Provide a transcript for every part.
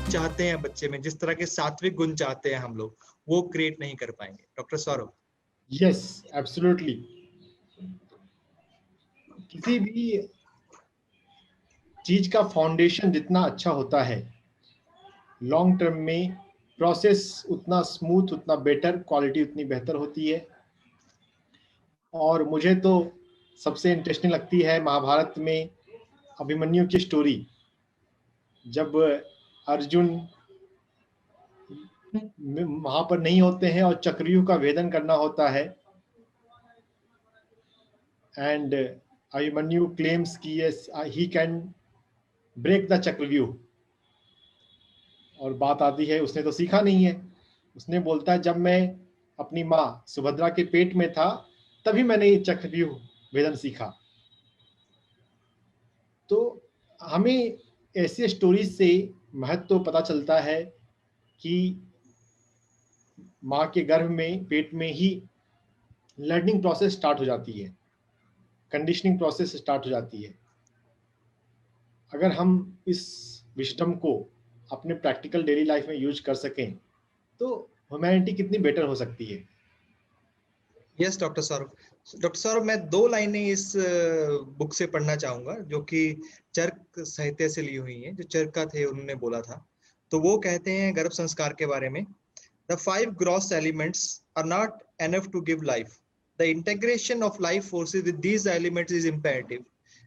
चाहते हैं बच्चे में, जिस तरह के सात्विक गुण चाहते हैं हम लोग, वो क्रिएट नहीं कर पाएंगे। डॉक्टर सौरभ। Yes, absolutely. किसी भी चीज का फाउंडेशन जितना अच्छा होता है, लॉन्ग टर्म में प्रोसेस उतना स्मूथ, उतना बेटर, क्वालिटी उतनी बेहतर होती है। और मुझे तो सबसे इंटरेस्टिंग लगती है महाभारत में अभिमन्यु की स्टोरी। जब अर्जुन वहां पर नहीं होते हैं और चक्रव्यूह का भेदन करना होता है, एंड अभिमन्यु क्लेम्स कि yes he can break the chakravyuh, और बात आती है उसने तो सीखा नहीं है। उसने बोलता है जब मैं अपनी माँ सुभद्रा के पेट में था तभी मैंने ये चक्रव्यूह भेदन सीखा। तो हमें ऐसे स्टोरीज से महत्व तो पता चलता है कि माँ के गर्भ में, पेट में ही लर्निंग प्रोसेस स्टार्ट हो जाती है, कंडीशनिंग प्रोसेस स्टार्ट हो जाती है। अगर हम इस विजडम को अपने प्रैक्टिकल डेली लाइफ में यूज कर सकें तो ह्यूमैनिटी कितनी बेटर हो सकती है। Yes doctor Saurabh. Doctor Saurabh, मैं 2 लाइनें इस बुक से पढ़ना चाहूंगा जो कि चरक साहित्य से ली हुई हैं, जो चरका थे उन्होंने बोला था। तो वो कहते हैं गर्भ संस्कार के बारे में, the 5 gross elements are not enough to give life. The integration of life forces with these elements is imperative.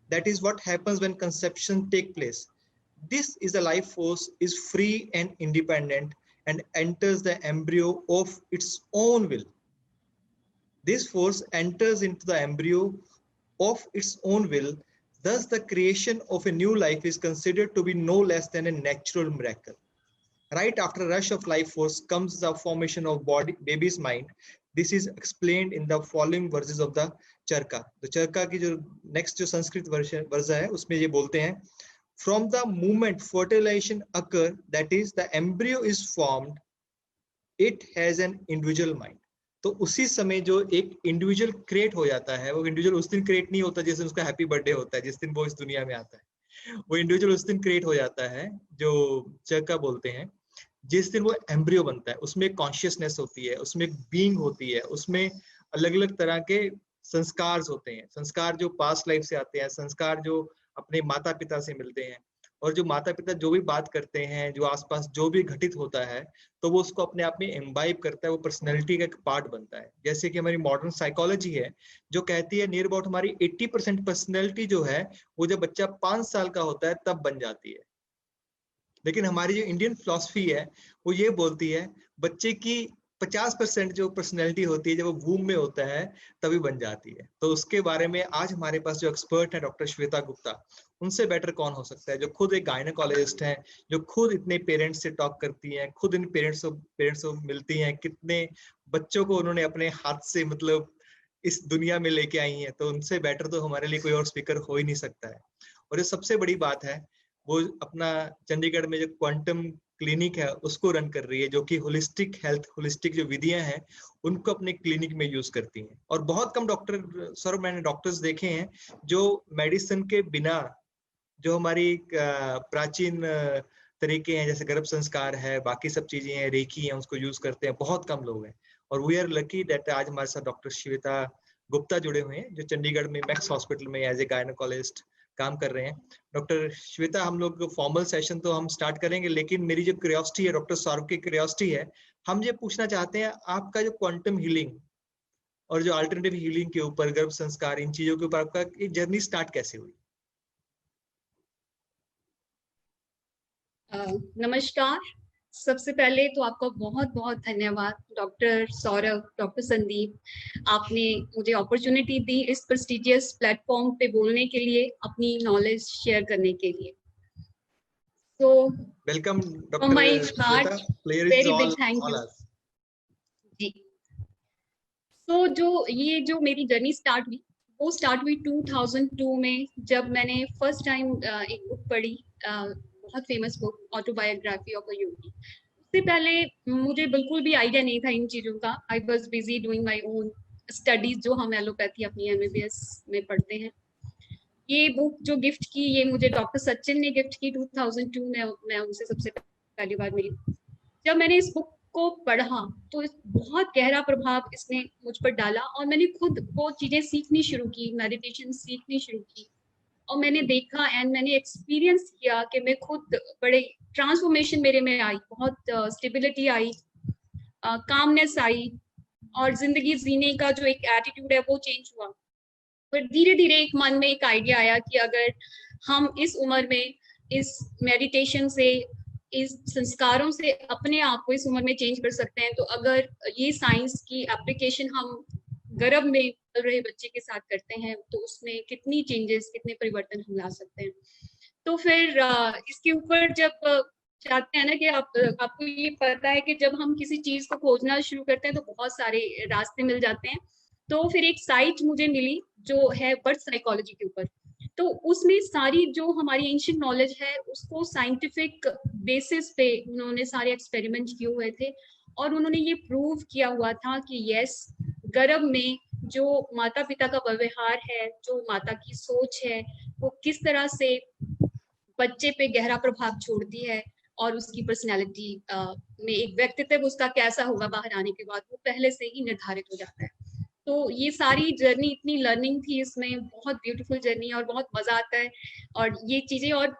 That is what happens when conception take place. This is the life force is free and independent and enters the embryo of its own will. This force enters into the embryo of its own will. Thus, the creation of a new life is considered to be no less than a natural miracle. Right after rush of life force comes the formation of baby's mind. This is explained in the following verses of the चरका। तो चरका की जो next जो Sanskrit versa है उसमें ये बोलते हैं, from the moment fertilization occur, that is the embryo is formed, it has an individual mind. तो उसी समय जो एक इंडिविजुअल क्रिएट हो जाता है, वो इंडिविजुअल उस दिन क्रिएट नहीं होता जिस दिन उसका हैप्पी बर्थडे होता है, जिस दिन वो इस दुनिया में आता है। वो इंडिविजुअल उस दिन क्रिएट हो जाता है जो चरका बोलते हैं, जिस दिन वो एम्ब्रियो बनता है। उसमें एक कॉन्शियसनेस होती है, उसमें एक बीइंग होती है, उसमें अलग अलग तरह के संस्कार होते हैं, संस्कार जो पास्ट लाइफ से आते हैं, संस्कार जो अपने माता पिता से मिलते हैं, और जो माता पिता जो भी बात करते हैं, जो आसपास जो भी घटित होता है, तो वो उसको अपने आप में इम्बाइब करता है, वो पर्सनैलिटी का एक पार्ट बनता है। जैसे कि हमारी मॉडर्न साइकोलॉजी है जो कहती है नियर अबाउट हमारी 80% पर्सनैलिटी जो है वो जब बच्चा 5 साल का होता है तब बन जाती है। लेकिन हमारी जो इंडियन फिलॉसफी है वो ये बोलती है बच्चे की 50% जो पर्सनैलिटी होती है जब वो वूम में होता है तभी बन जाती है। तो उसके बारे में आज हमारे पास जो एक्सपर्ट है डॉक्टर श्वेता गुप्ता, उनसे बेटर कौन हो सकता है, जो खुद एक गायनेकोलॉजिस्ट हैं, जो खुद इतने पेरेंट्स से टॉक करती हैं, खुद इन पेरेंट्स को मिलती हैं, कितने बच्चों को उन्होंने अपने हाथ से मतलब इस दुनिया में लेके आई हैं। तो उनसे बेटर तो हमारे लिए कोई और स्पीकर हो ही नहीं सकता है। और ये सबसे बड़ी बात है, वो अपना चंडीगढ़ में जो क्वांटम क्लिनिक है उसको रन कर रही है, जो कि होलिस्टिक हेल्थ, होलिस्टिक जो विधियां हैं उनको अपने क्लिनिक में यूज करती हैं। और बहुत कम डॉक्टर सर, मैंने डॉक्टर्स देखे हैं जो मेडिसिन के बिना, जो हमारी प्राचीन तरीके हैं जैसे गर्भ संस्कार है, बाकी सब चीजें हैं, रेकी है, उसको यूज करते हैं, बहुत कम लोग हैं। और वी आर लकी दैट आज हमारे साथ डॉक्टर श्वेता गुप्ता जुड़े हुए हैं जो चंडीगढ़ में मैक्स हॉस्पिटल में एज ए गायनेकोलॉजिस्ट काम कर रहे हैं। डॉक्टर श्वेता, हम लोग फॉर्मल सेशन तो हम स्टार्ट करेंगे, लेकिन मेरी जो क्यूरियोसिटी है, डॉक्टर सौरभ की क्यूरियोसिटी है, हम ये पूछना चाहते हैं आपका जो क्वांटम हीलिंग और जो अल्टरनेटिव हीलिंग के ऊपर, गर्भ संस्कार, इन चीजों के ऊपर आपका ये जर्नी स्टार्ट कैसे हुई? नमस्कार। सबसे पहले तो आपका बहुत बहुत धन्यवाद डॉक्टर सौरभ, डॉक्टर संदीप, आपने मुझे अपॉर्चुनिटी दी इस प्रेस्टिजियस प्लेटफॉर्म पे बोलने के लिए, अपनी नॉलेज शेयर करने के लिए। तो welcome from my heart, very big thank you जी। तो जो मेरी जर्नी स्टार्ट हुई वो स्टार्ट हुई 2002 में, जब मैंने फर्स्ट टाइम एक बुक पढ़ी, बहुत famous book, autobiography of a Yogi. उससे पहले मुझे बिल्कुल भी आइडिया नहीं था इन चीज़ों का। I was busy doing my own studies, जो हम एलोपैथी अपनी MBBS में पढ़ते हैं। ये बुक जो गिफ्ट की, ये मुझे डॉक्टर सचिन ने गिफ्ट की 2002 में। मैं उनसे सबसे पहली बार मिली। जब मैंने इस बुक को पढ़ा तो बहुत गहरा प्रभाव इसने मुझ पर डाला और मैंने खुद वो चीजें सीखनी शुरू की, मेडिटेशन सीखनी शुरू की और मैंने देखा एंड मैंने एक्सपीरियंस किया कि मैं खुद बड़े ट्रांसफॉर्मेशन मेरे में आई, बहुत स्टेबिलिटी आई, कामनेस आई और जिंदगी जीने का जो एक एटीट्यूड है वो चेंज हुआ। पर धीरे धीरे एक मन में एक आइडिया आया कि अगर हम इस उम्र में इस मेडिटेशन से, इस संस्कारों से अपने आप को इस उम्र में चेंज कर सकते हैं, तो अगर ये साइंस की एप्लीकेशन हम गर्भ में पल रहे बच्चे के साथ करते हैं तो उसमें कितनी चेंजेस, कितने परिवर्तन हम ला सकते हैं। तो फिर इसके ऊपर जब चाहते हैं ना कि आपको ये पता है कि जब हम किसी चीज को खोजना शुरू करते हैं तो बहुत सारे रास्ते मिल जाते हैं। तो फिर एक साइट मुझे मिली जो है बर्थ साइकोलॉजी के ऊपर। तो उसमें सारी जो हमारी एंशिएंट नॉलेज है उसको साइंटिफिक बेसिस पे उन्होंने सारे एक्सपेरिमेंट किए हुए थे और उन्होंने ये प्रूव किया हुआ था कि यस, गर्भ में जो माता पिता का व्यवहार है, जो माता की सोच है, वो किस तरह से बच्चे पे गहरा प्रभाव छोड़ती है और उसकी पर्सनैलिटी में एक व्यक्तित्व उसका कैसा होगा बाहर आने के बाद, वो पहले से ही निर्धारित हो जाता है। तो ये सारी जर्नी, इतनी लर्निंग थी इसमें, बहुत ब्यूटीफुल जर्नी और बहुत मजा आता है। और ये चीजें, और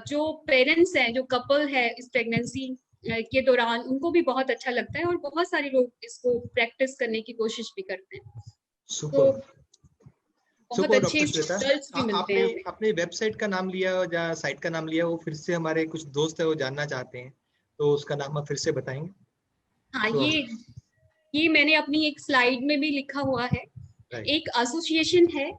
जो पेरेंट्स हैं, जो कपल है इस प्रेगनेंसी के दौरान, उनको भी बहुत अच्छा लगता है और बहुत सारे लोग इसको प्रैक्टिस करने की कोशिश भी करते हैं। तो बहुत अच्छे रिजल्ट्स भी मिलते हैं। आपने वेबसाइट का नाम लिया या साइट का नाम लिया, वो फिर से हमारे कुछ दोस्त है वो जानना चाहते हैं, तो उसका नाम आप फिर से बताएंगे? हाँ, ये मैंने अपनी एक स्लाइड में भी लिखा हुआ है। एक एसोसिएशन है,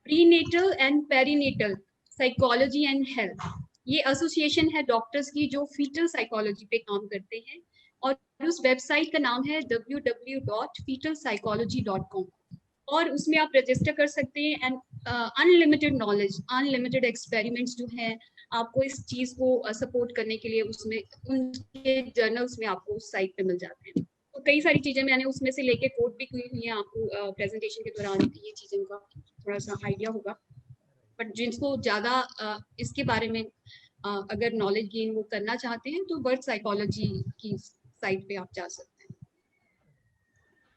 prenatal and perinatal psychology and health. ये एसोसिएशन है डॉक्टर्स की जो फीटल साइकोलॉजी पे काम करते हैं और उस वेबसाइट का नाम है www.fetalpsychology.com और उसमें आप रजिस्टर कर सकते हैं and unlimited knowledge, unlimited experiments जो हैं आपको इस चीज को सपोर्ट करने के लिए उसमें उनके जर्नल्स में आपको उस साइट पे मिल जाते हैं। तो कई सारी चीजें मैंने उसमें से लेके कोट भी की हुई हैं, आपको प्रेजेंटेशन के दौरान ये चीजें का थोड़ा सा आइडिया होगा। बट जिनको ज्यादा इसके बारे में अगर नॉलेज गेन वो करना चाहते हैं तो बर्थ साइकोलॉजी की साइट पे आप जा सकते हैं।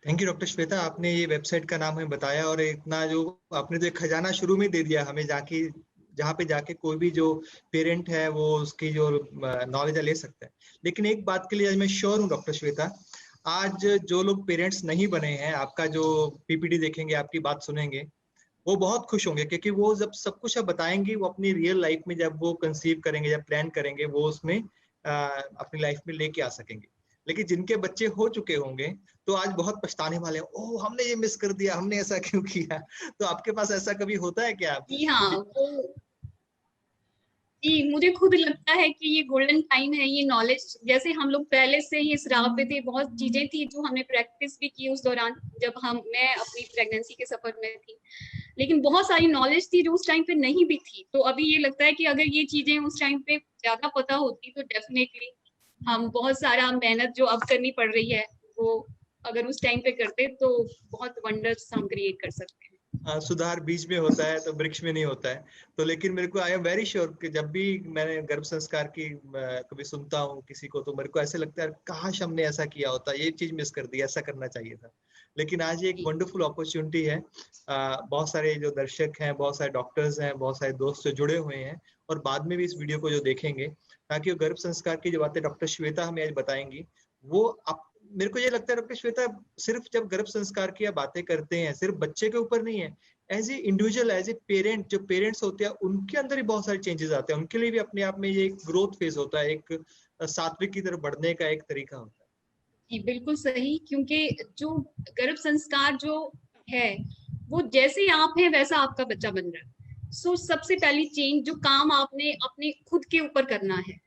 थैंक यू डॉक्टर श्वेता, आपने ये वेबसाइट का नाम हमें बताया और इतना जो आपने जो खजाना शुरू में दे दिया हमें, जहाँ पे जाके कोई भी जो पेरेंट है वो उसकी जो नॉलेज ले सकता है। लेकिन एक बात के लिए मैं श्योर हूँ डॉक्टर श्वेता, आज जो लोग पेरेंट्स नहीं बने हैं, आपका जो पीपीटी देखेंगे, आपकी बात सुनेंगे, वो बहुत खुश होंगे, क्योंकि वो जब सब कुछ आप बताएंगे वो अपनी रियल लाइफ में जब वो कंसीव करेंगे, जब प्लान करेंगे, वो उसमें अपनी लाइफ में लेके आ सकेंगे। लेकिन जिनके बच्चे हो चुके होंगे तो आज बहुत पछताने वाले हैं, ओह हमने ये मिस कर दिया, हमने ऐसा क्यों किया। तो आपके पास ऐसा कभी होता है क्या? जी हाँ, जी मुझे खुद लगता है कि ये गोल्डन टाइम है। ये नॉलेज, जैसे हम लोग पहले से ही इस राह पे थे, बहुत चीजें थी जो हमने प्रैक्टिस भी की उस दौरान जब मैं अपनी प्रेगनेंसी के सफर में थी, लेकिन बहुत सारी नॉलेज थी जो उस टाइम पे नहीं भी थी। तो अभी ये लगता है कि अगर ये चीजें उस टाइम पे ज्यादा पता होती तो डेफिनेटली हम बहुत सारा मेहनत जो अब करनी पड़ रही है वो अगर उस टाइम पे करते तो बहुत वंडर्स हम क्रिएट कर सकते हैं। सुधार बीज में होता है तो वृक्ष में नहीं होता है। तो लेकिन मेरे को आई एम वेरी श्योर कि जब भी मैंने गर्भ संस्कार की कभी सुनता हूँ किसी को, तो मेरे को ऐसे लगता है काश हमने ऐसा किया होता, ये चीज मिस कर दी, ऐसा करना चाहिए था। लेकिन आज ये एक वंडरफुल अपॉर्चुनिटी है। बहुत सारे जो दर्शक हैं, बहुत सारे डॉक्टर्स हैं, बहुत सारे दोस्त जो जुड़े हुए हैं और बाद में भी इस वीडियो को जो देखेंगे, ताकि वो गर्भ संस्कार की जो बातें डॉक्टर श्वेता हमें आज बताएंगी वो मेरे को ये लगता है डॉक्टर श्वेता, सिर्फ जब गर्भ संस्कार की बातें करते हैं सिर्फ बच्चे के ऊपर नहीं है, as an individual, as a parent, जो पेरेंट्स होते हैं उनके अंदर भी बहुत सारे चेंजेस आते हैं। उनके लिए भी अपने आप में ये एक ग्रोथ फेज होता है, एक सात्विक की तरफ बढ़ने का एक तरीका होता है। जी बिल्कुल सही, क्योंकि जो गर्भ संस्कार जो है वो जैसे आप हैं वैसा आपका बच्चा बन रहा है। सो सबसे पहली चेंज जो काम आपने अपने खुद के ऊपर करना है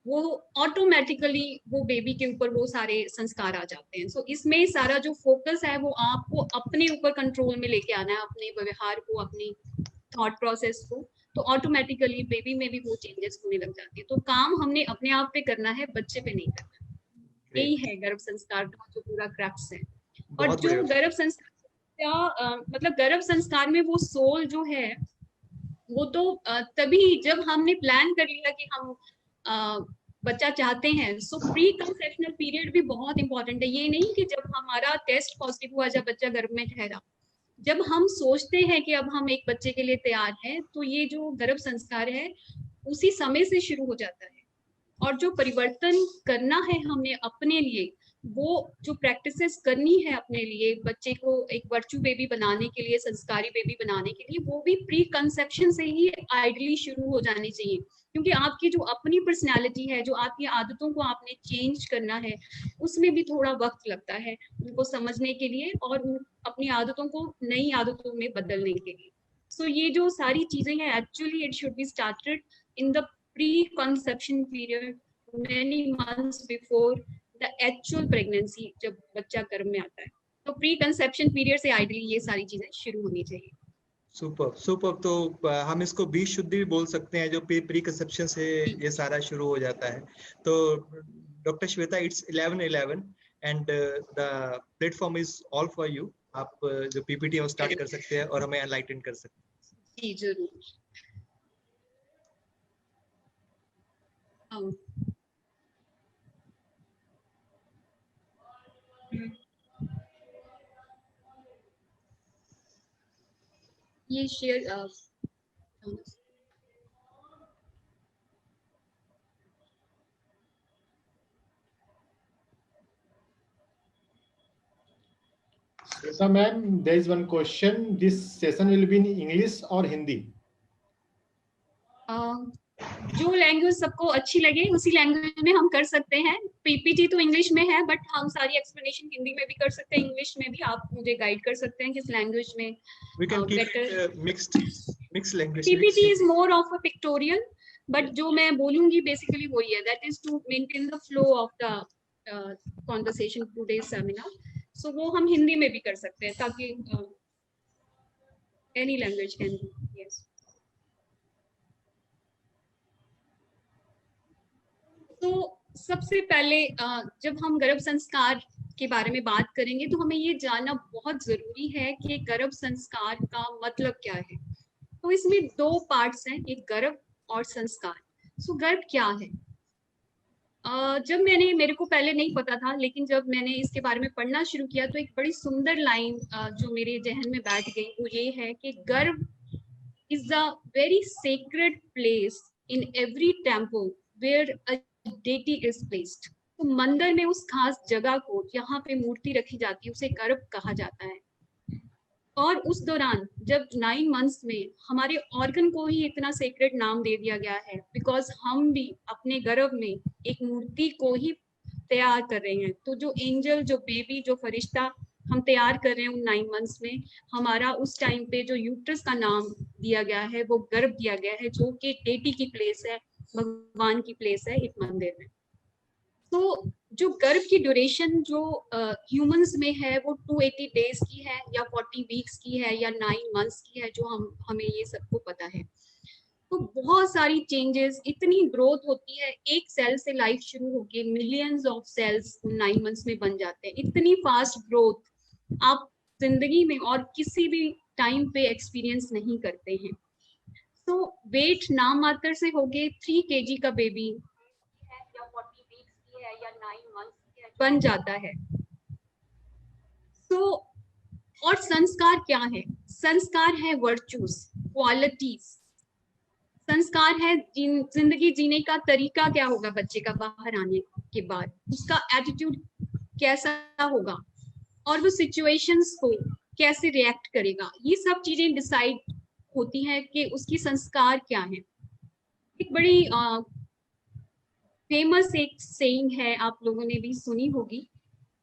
वो ऑटोमेटिकली वो बेबी के ऊपर वो सारे संस्कार आ जाते हैं। सो इसमें सारा जो फोकस है वो आपको अपने ऊपर कंट्रोल में लेके आना है, अपने व्यवहार को, अपनी थॉट प्रोसेस को, तो ऑटोमेटिकली बेबी में भी वो चेंजेस होने लग जाती है। तो काम हमने अपने आप पे करना है, बच्चे पे नहीं करना। यही है गर्भ संस्कार का जो पूरा क्रक्स है। और जो गर्भ संस्कार मतलब गर्भ संस्कार में वो सोल जो है वो तो तभी जब हमने प्लान कर लिया कि हम बच्चा चाहते हैं। सो प्री कंसेप्शनल पीरियड भी बहुत इंपॉर्टेंट है। ये नहीं कि जब हमारा टेस्ट पॉजिटिव हुआ, जब बच्चा गर्भ में ठहरा, जब हम सोचते हैं कि अब हम एक बच्चे के लिए तैयार हैं, तो ये जो गर्भ संस्कार है उसी समय से शुरू हो जाता है। और जो परिवर्तन करना है हमें अपने लिए, वो जो प्रैक्टिसेस करनी है अपने लिए, बच्चे को एक वर्चू बेबी बनाने के लिए, संस्कारी बेबी बनाने के लिए, वो भी प्री कंसेप्शन से ही आइडली शुरू हो जानी चाहिए। क्योंकि आपकी जो अपनी पर्सनालिटी है, जो आपकी आदतों को आपने चेंज करना है, उसमें भी थोड़ा वक्त लगता है उनको समझने के लिए और अपनी आदतों को नई आदतों में बदलने के लिए। सो ये जो सारी चीजें हैं, actually it should be started in the pre conception period, many months before the actual pregnancy, जब बच्चा गर्भ में आता है। तो प्री कंसेप्शन पीरियड से आइडली ये सारी चीजें शुरू होनी चाहिए। Super super. तो हम इसको बीज शुद्धि भी बोल सकते हैं, जो प्री कंसेप्शन से ये सारा शुरू हो जाता है। तो doctor Shweta, it's 11:11 and the platform is all for you. आप जो पीपीटी है वो स्टार्ट कर सकते हैं और हमें एनलाइटन कर सकते हैं। जी जरूर। ये share Shweta ma'am, there is one question. This session will be in English or Hindi? जो लैंग्वेज सबको अच्छी लगे उसी लैंग्वेज में हम कर सकते हैं। पीपीटी तो इंग्लिश में है, बट हम सारी एक्सप्लेनेशन हिंदी में भी कर सकते हैं, इंग्लिश में भी। आप मुझे गाइड कर सकते हैं किस लैंग्वेज में better. Mixed language. PPT is more of a pictorial, but जो मैं बोलूंगी बेसिकली वही है, that is to maintain the flow of the conversation today's seminar. So वो हम हिंदी में भी कर सकते हैं, ताकि any language can be. Yes. तो सबसे पहले जब हम गर्भ संस्कार के बारे में बात करेंगे, तो हमें ये जानना बहुत जरूरी है कि गर्भ संस्कार का मतलब क्या है। तो इसमें दो पार्ट्स हैं, एक गर्भ और संस्कार। सो गर्भ क्या है? जब मेरे को पहले नहीं पता था, लेकिन जब मैंने इसके बारे में पढ़ना शुरू किया, तो एक बड़ी सुंदर लाइन जो मेरे जहन में बैठ गई, वो ये है कि garbh is a very sacred place in every temple where a deity is placed. तो मंदिर में उस खास जगह को जहाँ पे मूर्ति रखी जाती है, उसे गर्भ कहा जाता है। और उस दौरान जब 9 मंथ्स में हमारे ऑर्गन को ही इतना सेक्रेड नाम दे दिया गया है, बिकॉज हम भी अपने गर्भ में एक मूर्ति को ही तैयार कर रहे हैं। तो जो एंजल, जो बेबी, जो फरिश्ता हम तैयार कर रहे हैं उन 9 मंथ्स में, हमारा उस टाइम पे जो यूट्रस का नाम दिया गया है, वो गर्भ दिया गया है, जो कि डेटी की प्लेस है, भगवान की प्लेस है एक मंदिर में। तो जो गर्भ की ड्यूरेशन जो ह्यूमंस में है, वो 280 डेज की है, या 40 वीक्स की है, या 9 मंथ्स की है, जो हमें ये सबको पता है। तो बहुत सारी चेंजेस, इतनी ग्रोथ होती है, एक सेल से लाइफ शुरू होके मिलियंस ऑफ सेल्स 9 मंथ्स में बन जाते हैं। इतनी फास्ट ग्रोथ आप जिंदगी में और किसी भी टाइम पे एक्सपीरियंस नहीं करते हैं। तो वेट नाम मात्र से होके 3 kg का बेबी है, या 40 वीक्स की है, या 9 मंथ्स की है, बन जाता है। तो और संस्कार क्या है? संस्कार है वर्चूज, क्वालिटीज। संस्कार है जिंदगी जीने का तरीका क्या होगा बच्चे का बाहर आने के बाद, उसका एटीट्यूड कैसा होगा, और वो सिचुएशंस को कैसे रिएक्ट करेगा। ये सब चीजें डिसाइड होती हैं कि उसकी संस्कार क्या है। एक बड़ी फेमस एक सेइंग है, आप लोगों ने भी सुनी होगी,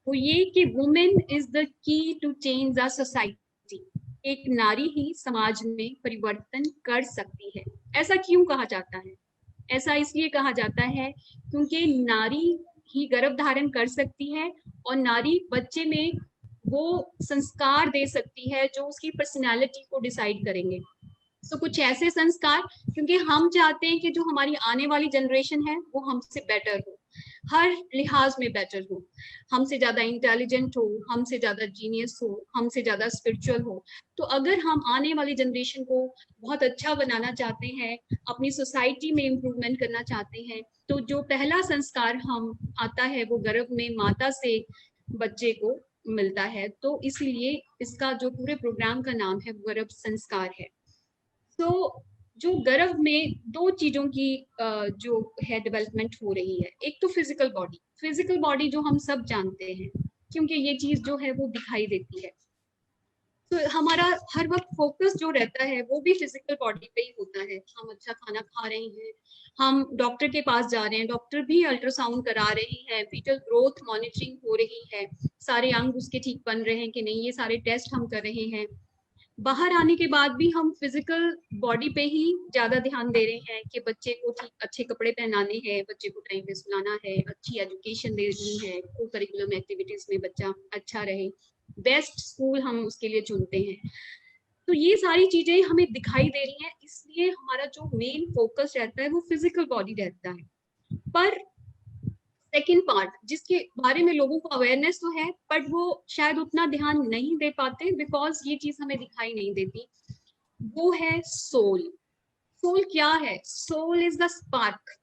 वो ये कि women is the key to change the society. एक नारी ही समाज में परिवर्तन कर सकती है। ऐसा क्यों कहा जाता है? ऐसा इसलिए कहा जाता है क्योंकि नारी ही गर्भ धारण कर सकती है, और नारी बच्चे में वो संस्कार दे सकती है जो उसकी पर्सनालिटी को डिसाइड करेंगे। तो कुछ ऐसे संस्कार, क्योंकि हम चाहते हैं कि जो हमारी आने वाली जनरेशन है वो हमसे बेटर हो, हर लिहाज में बेटर हो, हमसे ज्यादा इंटेलिजेंट हो, हमसे ज्यादा जीनियस हो, हमसे ज्यादा स्पिरिचुअल हो। तो अगर हम आने वाली जनरेशन को बहुत अच्छा बनाना चाहते हैं, अपनी सोसाइटी में इम्प्रूवमेंट करना चाहते हैं, तो जो पहला संस्कार हम आता है वो गर्भ में माता से बच्चे को मिलता है। तो इसलिए इसका जो पूरे प्रोग्राम का नाम है वो गर्भ संस्कार है। तो जो गर्भ में दो चीजों की जो है डेवलपमेंट हो रही है, एक तो फिजिकल बॉडी जो हम सब जानते हैं, क्योंकि ये चीज जो है वो दिखाई देती है। तो हमारा हर वक्त फोकस जो रहता है वो भी फिजिकल बॉडी पे ही होता है। हम अच्छा खाना खा रहे हैं, हम डॉक्टर के पास जा रहे हैं, डॉक्टर भी अल्ट्रासाउंड करा रही है, फीटल ग्रोथ मॉनिटरिंग हो रही है, सारे अंग उसके ठीक बन रहे हैं कि नहीं, ये सारे टेस्ट हम कर रहे हैं। बाहर आने के बाद भी हम फिजिकल बॉडी पे ही ज्यादा ध्यान दे रहे हैं कि बच्चे को ठीक अच्छे कपड़े पहनाने हैं, बच्चे को टाइम पे सुलाना है, अच्छी एजुकेशन देनी है, को करिकुलम एक्टिविटीज में बच्चा अच्छा रहे, बेस्ट स्कूल हम उसके लिए चुनते हैं। तो ये सारी चीजें हमें दिखाई दे रही हैं, इसलिए हमारा जो मेन फोकस रहता है वो फिजिकल बॉडी रहता है। पर सेकेंड पार्ट जिसके बारे में लोगों को अवेयरनेस तो है, बट वो शायद उतना ध्यान नहीं दे पाते बिकॉज ये चीज हमें दिखाई नहीं देती, वो है सोल। सोल क्या है? Soul is the spark.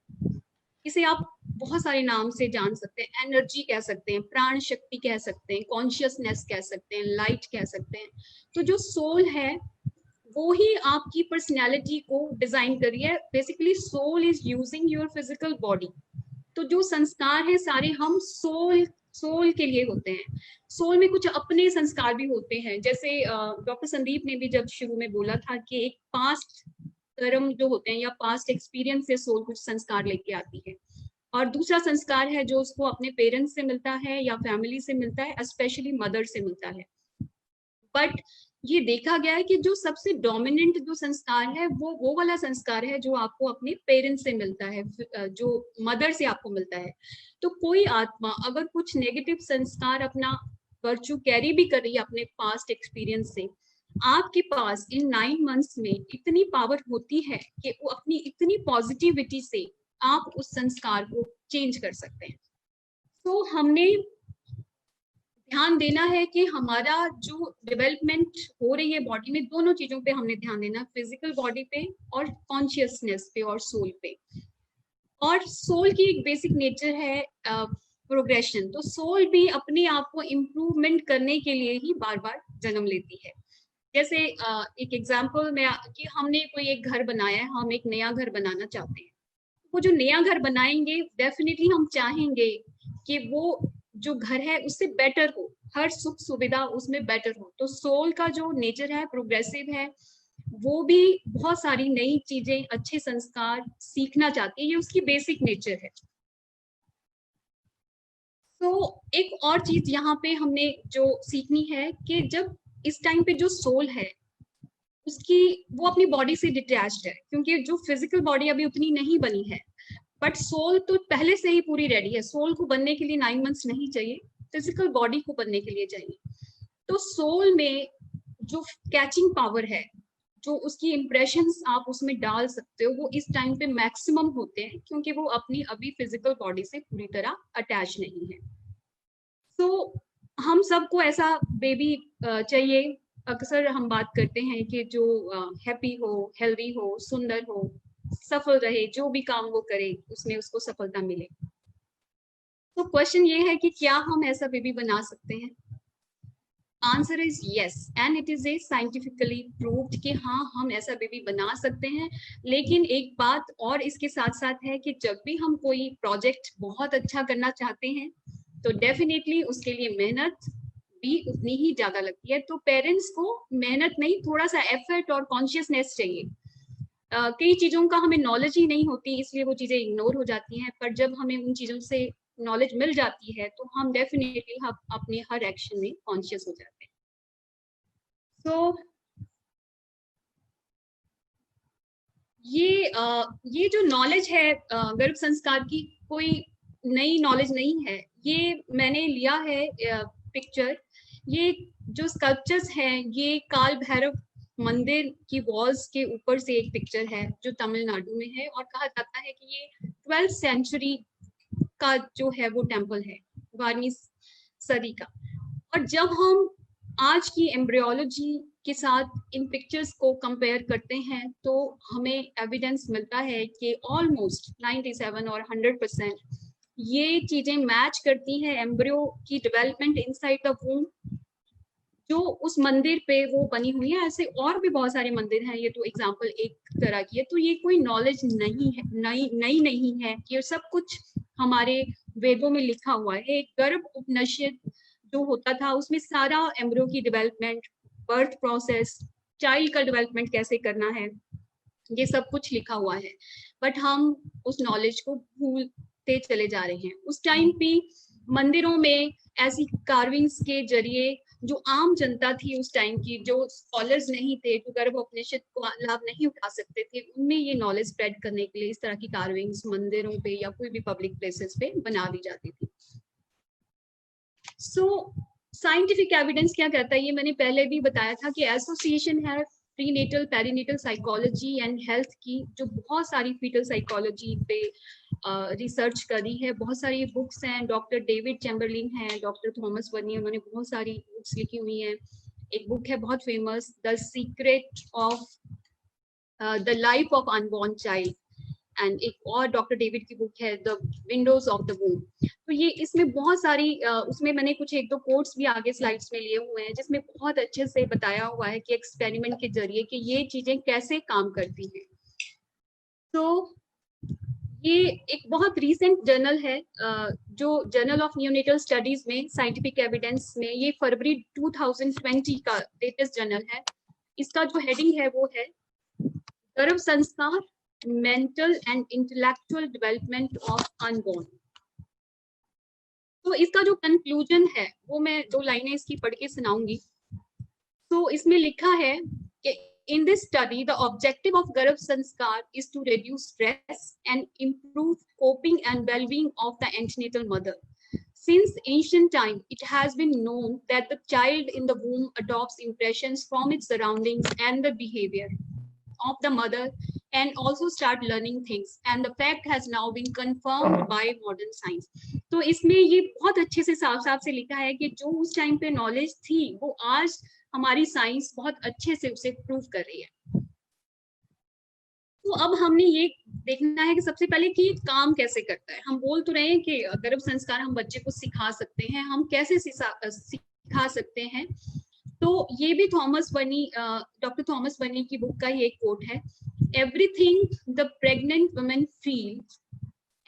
इसे आप बहुत सारे नाम से जान सकते हैं, एनर्जी कह सकते हैं, प्राण शक्ति कह सकते हैं, कॉन्शियसनेस कह सकते हैं, लाइट कह सकते हैं। तो जो सोल है वो ही आपकी पर्सनैलिटी को डिजाइन करी है। Basically soul is using your physical body. तो जो संस्कार है सारे हम सोल के लिए होते हैं। सोल में कुछ अपने संस्कार भी होते हैं, जैसे डॉक्टर संदीप ने भी जब शुरू में बोला था कि एक पास्ट कर्म जो होते हैं या पास्ट एक्सपीरियंस से सोल कुछ संस्कार लेके आती है, और दूसरा संस्कार है जो उसको अपने पेरेंट्स से मिलता है या फैमिली से मिलता है, स्पेशली मदर से मिलता है। बट ये देखा गया है कि जो सबसे डोमिनेंट जो संस्कार है वो वाला संस्कार है जो आपको अपने पेरेंट्स से मिलता है, जो मदर से आपको मिलता है। तो कोई आत्मा अगर कुछ नेगेटिव संस्कार अपना वर्चू कैरी भी कर रही है अपने पास्ट एक्सपीरियंस से, आपके पास इन 9 मंथ्स में इतनी पावर होती है कि वो अपनी इतनी पॉजिटिविटी से आप उस संस्कार को चेंज कर सकते हैं। तो हमने ध्यान देना है कि हमारा जो डेवलपमेंट हो रही है बॉडी में, दोनों चीजों पे हमने ध्यान देना, फिजिकल बॉडी पे और कॉन्शियसनेस पे और सोल पे। और सोल की एक बेसिक नेचर है प्रोग्रेशन। तो सोल भी अपने आप को इम्प्रूवमेंट करने के लिए ही बार बार जन्म लेती है। जैसे एक एग्जाम्पल में कि हमने कोई एक घर बनाया है, हम एक नया घर बनाना चाहते हैं। वो जो नया घर बनाएंगे डेफिनेटली हम चाहेंगे कि वो जो घर है उससे बेटर हो, हर सुख सुविधा उसमें बेटर हो। तो सोल का जो नेचर है प्रोग्रेसिव है, वो भी बहुत सारी नई चीजें, अच्छे संस्कार सीखना चाहती है, ये उसकी बेसिक नेचर है। तो एक और चीज यहाँ पे हमने जो सीखनी है कि जब इस टाइम पे जो सोल है उसकी वो अपनी बॉडी से डिटैच्ड है, क्योंकि जो फिजिकल बॉडी अभी उतनी नहीं बनी है, बट सोल तो पहले से ही पूरी रेडी है। सोल को बनने के लिए 9 मंथ्स नहीं चाहिए, फिजिकल बॉडी को बनने के लिए चाहिए। तो सोल में जो कैचिंग पावर है, जो उसकी इंप्रेशंस आप उसमें डाल सकते हो, वो इस टाइम पे मैक्सिमम होते हैं, क्योंकि वो अपनी अभी फिजिकल बॉडी से पूरी तरह अटैच नहीं है। तो हम सबको ऐसा बेबी चाहिए। अक्सर हम बात करते हैं कि जो हैप्पी हो, हेल्दी हो, सुंदर हो, सफल रहे, जो भी काम वो करे उसमें उसको सफलता मिले। तो क्वेश्चन ये है कि क्या हम ऐसा बेबी बना सकते हैं? Answer is yes, and it is a scientifically proved कि हाँ हम ऐसा बेबी बना सकते हैं। लेकिन एक बात और इसके साथ साथ है कि जब भी हम कोई प्रोजेक्ट बहुत अच्छा करना चाहते हैं तो डेफिनेटली उसके लिए मेहनत भी उतनी ही ज्यादा लगती है। तो पेरेंट्स को मेहनत नहीं, थोड़ा सा एफर्ट और कॉन्शियसनेस चाहिए। कई चीजों का हमें नॉलेज ही नहीं होती, इसलिए वो चीजें इग्नोर हो जाती हैं। पर जब हमें उन चीजों से नॉलेज मिल जाती है तो हम डेफिनेटली अपने हर एक्शन में कॉन्शियस हो जाते हैं। तो ये जो नॉलेज है गर्भ संस्कार की, कोई नई नॉलेज नहीं है। ये मैंने लिया है पिक्चर, ये जो स्कल्पचर्स हैं ये काल भैरव मंदिर की वॉल्स के ऊपर से एक पिक्चर है जो तमिलनाडु में है, और कहा जाता है कि ये 12th सेंचुरी का जो है वो टेम्पल है, 12वीं सदी का। और जब हम आज की एम्ब्रियोलॉजी के साथ इन पिक्चर्स को कंपेयर करते हैं तो हमें एविडेंस मिलता है कि ऑलमोस्ट 97 और 100% ये चीजें मैच करती हैं एम्ब्रियो की डेवलपमेंट इनसाइड द वूम जो उस मंदिर पे वो बनी हुई है। ऐसे और भी बहुत सारे मंदिर हैं, ये तो एग्जांपल एक तरह की है। तो ये कोई नॉलेज नहीं है, नई नहीं है, ये सब कुछ हमारे वेदों में लिखा हुआ है। एक गर्भ उपनिषद जो होता था उसमें सारा एम्ब्रियो की डेवलपमेंट, बर्थ प्रोसेस, चाइल्ड का डेवलपमेंट कैसे करना है, ये सब कुछ लिखा हुआ है। बट हम उस नॉलेज को भूलते चले जा रहे हैं। उस टाइम पे मंदिरों में ऐसी कार्विंग्स के जरिए जो आम जनता थी उस टाइम की, जो स्कॉलर्स नहीं थे, जो गर्भ उपनिषद को लाभ नहीं उठा सकते थे, उनमें ये नॉलेज स्प्रेड करने के लिए इस तरह की कार्विंग्स मंदिरों पे या कोई भी पब्लिक प्लेसेस पे बना दी जाती थी। सो साइंटिफिक एविडेंस क्या कहता है, ये मैंने पहले भी बताया था कि एसोसिएशन है prenatal perinatal psychology and health की, जो बहुत सारी फीटल साइकोलॉजी पे रिसर्च करी है। बहुत सारी बुक्स हैं, डॉक्टर डेविड चैम्बरलिन हैं, डॉक्टर थॉमस वर्नी, उन्होंने बहुत सारी बुक्स लिखी हुई हैं। एक बुक है बहुत famous, the secret of the life of unborn child, and एक और डॉक्टर डेविड की बुक है द विंडोज ऑफ द वूम। तो ये इसमें बहुत सारी उसमें मैंने कुछ एक दो कोट्स भी आगे स्लाइड्स में लिए हुए हैं जिसमें बहुत अच्छे से बताया हुआ है कि एक्सपेरिमेंट के जरिए कि ये चीजें कैसे काम करती हैं। तो ये एक बहुत रीसेंट जर्नल है, जो जर्नल ऑफ न्यूनेटल स्टडीज में साइंटिफिक एविडेंस में, ये फरवरी 2020 का लेटेस्ट जर्नल है। इसका जो हेडिंग है वो है गर्भ संस्कार, mental and intellectual development of unborn. तो इसका जो कंक्लूजन है वो मैं 2 लाइनें इसकी पढ़ के सुनाऊंगी। तो इसमें लिखा है कि in this study the objective of Garb Sanskar is to reduce stress and improve coping and well-being of the antenatal mother. Since ancient time, it has been known that the child in the womb adopts impressions from its surroundings and the behavior of the mother and also start learning things, and the fact has now been confirmed by modern science. तो इसमें ये बहुत अच्छे से साफ साफ से लिखा है कि जो उस टाइम पे नॉलेज थी वो आज हमारी साइंस बहुत अच्छे से उसे प्रूव कर रही है। तो अब हमने ये देखना है कि सबसे पहले कि काम कैसे करता है। हम बोल तो रहे हैं कि गर्भ संस्कार हम बच्चे को सिखा सकते हैं, हम कैसे सिखा सकते हैं। तो ये भी थॉमस वर्नी, डॉक्टर थॉमस वर्नी की बुक का ये एक कोट है, everything the pregnant woman feels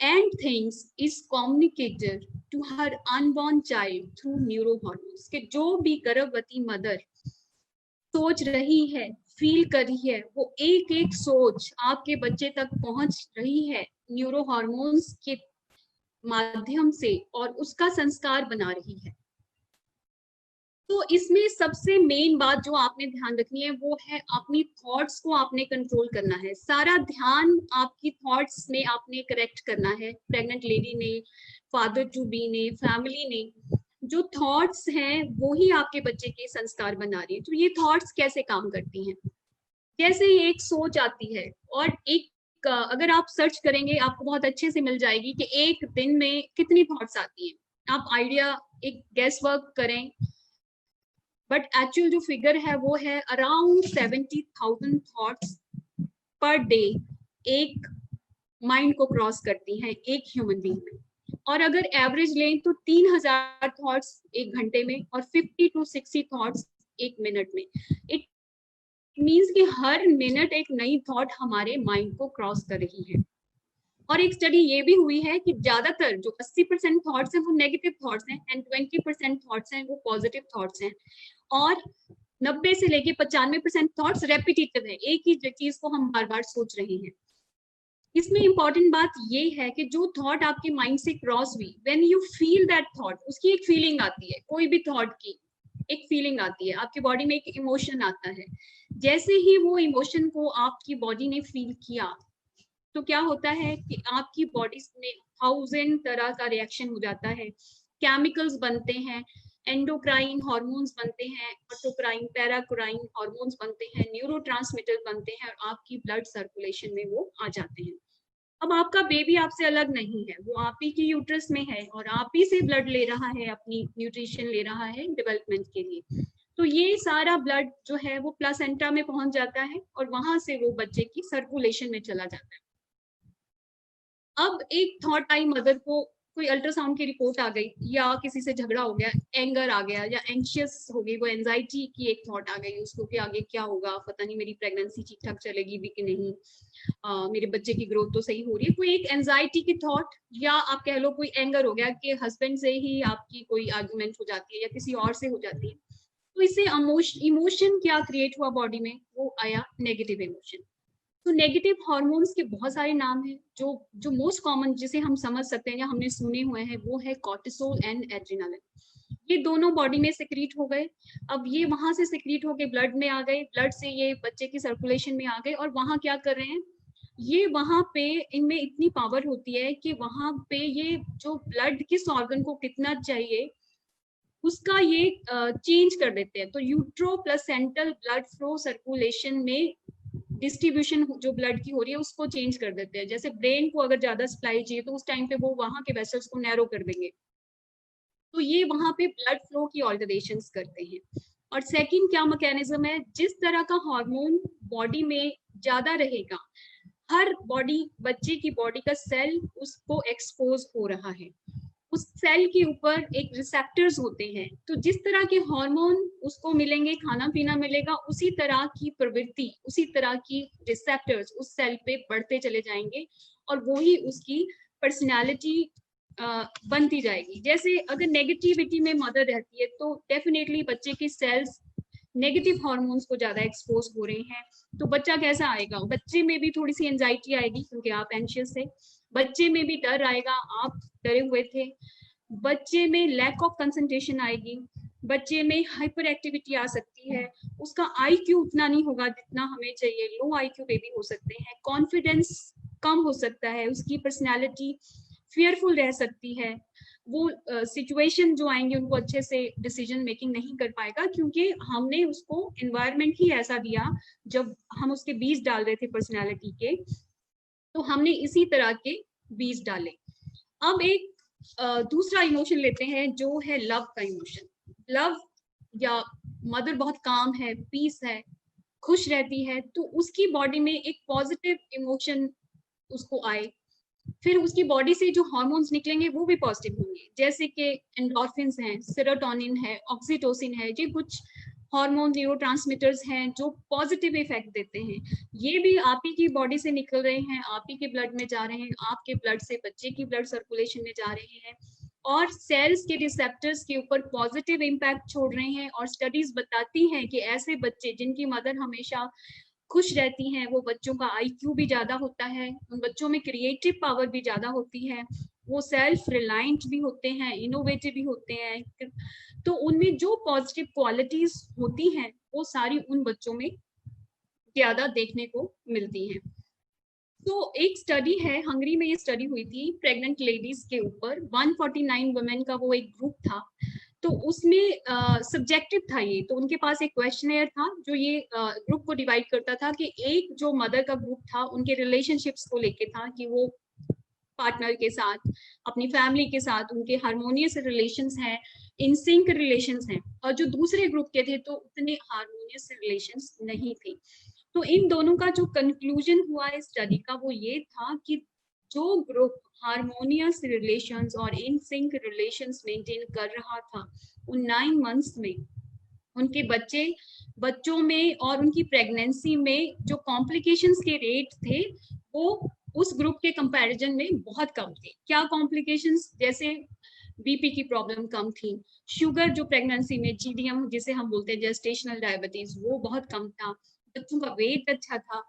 and things is communicated to her unborn child through neurohormones। कि जो भी गर्भवती मदर सोच रही है, फील कर रही है, वो एक एक सोच आपके बच्चे तक पहुंच रही है न्यूरो हार्मोन्स के माध्यम से और उसका संस्कार बना रही है। तो इसमें सबसे मेन बात जो आपने ध्यान रखनी है वो है अपनी थॉट्स को आपने कंट्रोल करना है। सारा ध्यान आपकी थॉट्स में आपने करेक्ट करना है। प्रेग्नेंट लेडी ने, फादर टू बी ने, फैमिली ने, जो थॉट्स हैं वो ही आपके बच्चे के संस्कार बना रही है। तो ये थॉट्स कैसे काम करती हैं, जैसे ही एक सोच आती है और एक अगर आप सर्च करेंगे आपको बहुत अच्छे से मिल जाएगी कि एक दिन में कितनी थॉट्स आती हैं। आप आइडिया एक गैस वर्क करें, बट एक्चुअल जो फिगर है वो है अराउंड 70,000 थॉट्स पर डे एक माइंड को क्रॉस करती हैं एक ह्यूमन बीइंग में। और अगर एवरेज लें तो 3000 थॉट्स एक घंटे में और 50 to 60 थॉट्स एक मिनट में। इट मींस कि हर मिनट एक नई थॉट हमारे माइंड को क्रॉस कर रही है। और एक स्टडी ये भी हुई है कि ज्यादातर जो 80% थॉट्स हैं वो नेगेटिव थॉट्स हैं एंड 20% थॉट्स हैं वो पॉजिटिव थॉट्स हैं, और 90 से लेके 95% थॉट्स रेपिटेटिव है, एक ही चीज को हम बार बार सोच रहे हैं। इसमें इंपॉर्टेंट बात ये है कि जो थॉट आपके माइंड से क्रॉस हुई, when you feel that thought, उसकी एक फीलिंग आती है, कोई भी थॉट की एक फीलिंग आती है, आपकी बॉडी में एक इमोशन आता है। जैसे ही वो इमोशन को आपकी बॉडी ने फील किया तो क्या होता है कि आपकी बॉडी में 1000 तरह का रिएक्शन हो जाता है, केमिकल्स बनते हैं, एंडोक्राइन हार्मोन्स बनते हैं, ऑटोक्राइन, पैराक्राइन हार्मोन्स बनते हैं, न्यूरोट्रांसमीटर बनते हैं और आपकी ब्लड सर्कुलेशन में वो आ जाते हैं। अब आपका बेबी आपसे अलग नहीं है, वो आप ही की यूट्रस में है और आप ही से ब्लड ले रहा है, अपनी न्यूट्रिशन ले रहा है डेवलपमेंट के लिए। तो ये सारा ब्लड जो है वो प्लासेंटा में पहुंच जाता है और वहां से वो बच्चे की सर्कुलेशन में चला जाता है। अब एक थॉट आई मदर को, कोई अल्ट्रासाउंड की रिपोर्ट आ गई या किसी से झगड़ा हो गया, एंगर आ गया या एंशियस हो गई, वो एंजाइटी की एक थॉट आ गई उसको कि आगे क्या होगा, पता नहीं मेरी प्रेगनेंसी ठीक ठाक चलेगी भी कि नहीं, मेरे बच्चे की ग्रोथ तो सही हो रही है, कोई एक एंजाइटी की थॉट, या आप कह लो कोई एंगर हो गया कि हस्बैंड से ही आपकी कोई आर्गुमेंट हो जाती है या किसी और से हो जाती है, तो इससे इमोशन क्या क्रिएट हुआ बॉडी में, वो आया नेगेटिव इमोशन। तो नेगेटिव हार्मोन्स के बहुत सारे नाम हैं, जो मोस्ट कॉमन जिसे हम समझ सकते हैं या हमने सुने हुए हैं वो है कॉर्टिसोल एंड एड्रेनालिन। ये दोनों बॉडी में सिक्रीट हो गए, अब ये वहां से सिक्रीट होके ब्लड में आ गए, ब्लड से ये बच्चे की सर्कुलेशन में आ गए और वहां क्या कर रहे हैं, ये वहां पे इनमें इतनी पावर होती है कि वहां पे ये जो ब्लड किस ऑर्गन को कितना चाहिए उसका ये चेंज कर देते हैं। तो utero placental blood flow circulation में डिस्ट्रीब्यूशन जो ब्लड की हो रही है उसको चेंज कर देते हैं। जैसे ब्रेन को अगर ज्यादा सप्लाई चाहिए तो उस टाइम पे वो वहां के वेसल्स को नैरो कर देंगे, तो ये वहां पे ब्लड फ्लो की ऑल्टरेशंस करते हैं। और सेकंड क्या मैकेनिज्म है, जिस तरह का हार्मोन बॉडी में ज्यादा रहेगा, हर बच्चे की बॉडी का सेल उसको एक्सपोज हो रहा है, उस सेल के ऊपर एक रिसेप्टर्स होते हैं, तो जिस तरह के हार्मोन उसको मिलेंगे, खाना पीना मिलेगा, उसी तरह की प्रवृत्ति, उसी तरह की रिसेप्टर्स उस सेल पे बढ़ते चले जाएंगे और वो ही उसकी पर्सनालिटी बनती जाएगी। जैसे अगर नेगेटिविटी में मदर रहती है तो डेफिनेटली बच्चे की सेल्स नेगेटिव हार्मोन्स को ज्यादा एक्सपोज हो रहे हैं, तो बच्चा कैसा आएगा, बच्चे में भी थोड़ी सी एंजाइटी आएगी क्योंकि आप एंशियस है, बच्चे में भी डर आएगा, आप डरे हुए थे, बच्चे में लैक ऑफ कंसंट्रेशन आएगी, बच्चे में हाइपर एक्टिविटी आ सकती है, उसका आईक्यू उतना नहीं होगा जितना हमें चाहिए, लो आईक्यू बेबी हो सकते हैं, कॉन्फिडेंस कम हो सकता है, उसकी पर्सनैलिटी फियरफुल रह सकती है, वो सिचुएशन जो आएंगे उनको अच्छे से डिसीजन मेकिंग नहीं कर पाएगा क्योंकि हमने उसको एनवायरनमेंट ही ऐसा दिया, जब हम उसके बीज डाल रहे थे पर्सनैलिटी के, तो हमने इसी तरह के बीज डाले। अब एक दूसरा इमोशन लेते हैं जो है लव का इमोशन। लव या मदर बहुत काम है, पीस है, खुश रहती है, तो उसकी बॉडी में एक पॉजिटिव इमोशन उसको आए, फिर उसकी बॉडी से जो हार्मोन्स निकलेंगे वो भी पॉजिटिव होंगे, जैसे कि एंडोर्फिन्स हैं, सेरोटोनिन है, ऑक्सीटोसिन है, ये कुछ हार्मोन न्यूरोट्रांसमीटर्स हैं जो पॉजिटिव इफेक्ट देते हैं, ये भी आप ही की बॉडी से निकल रहे हैं, आप ही के ब्लड में जा रहे हैं, आपके ब्लड से बच्चे की ब्लड सर्कुलेशन में जा रहे हैं और सेल्स के रिसेप्टर्स के ऊपर पॉजिटिव इम्पैक्ट छोड़ रहे हैं। और स्टडीज बताती हैं कि ऐसे बच्चे जिनकी मदर हमेशा खुश रहती हैं, वो बच्चों का आईक्यू भी ज्यादा होता है, उन बच्चों में क्रिएटिव पावर भी ज्यादा होती है, वो सेल्फ रिलायंट भी होते हैं, इनोवेटिव भी होते हैं, तो उनमें जो पॉजिटिव क्वालिटीज होती हैं वो सारी उन बच्चों में ज्यादा देखने को मिलती हैं। तो एक स्टडी है, हंगरी में ये स्टडी हुई थी प्रेग्नेंट लेडीज के ऊपर, 149 वुमेन का वो एक ग्रुप था, तो उसमें सब्जेक्टिव था ये, तो उनके पास एक क्वेश्चनर था जो ये ग्रुप को डिवाइड करता था कि एक जो मदर का ग्रुप था उनके रिलेशनशिप्स को लेके था कि वो पार्टनर के साथ, अपनी फैमिली के साथ उनके हार्मोनियस रिलेशंस हैं, इन सिंक रिलेशंस हैं, और जो दूसरे ग्रुप के थे तो उतने हार्मोनियस रिलेशंस नहीं थे। तो इन दोनों का जो कंक्लूजन हुआ इस स्टडी का वो ये था कि जो ग्रुप हार्मोनियस रिलेशंस और इन सिंक रिलेशंस मेंटेन कर रहा था, उन 9 मंथ्स में उनके बच्चों में और उनकी प्रेगनेंसी में जो कॉम्प्लिकेशंस के रेट थे वो उस ग्रुप के कंपैरिजन में बहुत कम थे। क्या कॉम्प्लिकेशंस, जैसे बीपी की प्रॉब्लम कम थी, शुगर जो प्रेगनेंसी में जीडीएम जिसे हम बोलते हैं जेस्टेशनल डायबिटीज, वो बहुत कम था, बच्चों का वेट अच्छा था,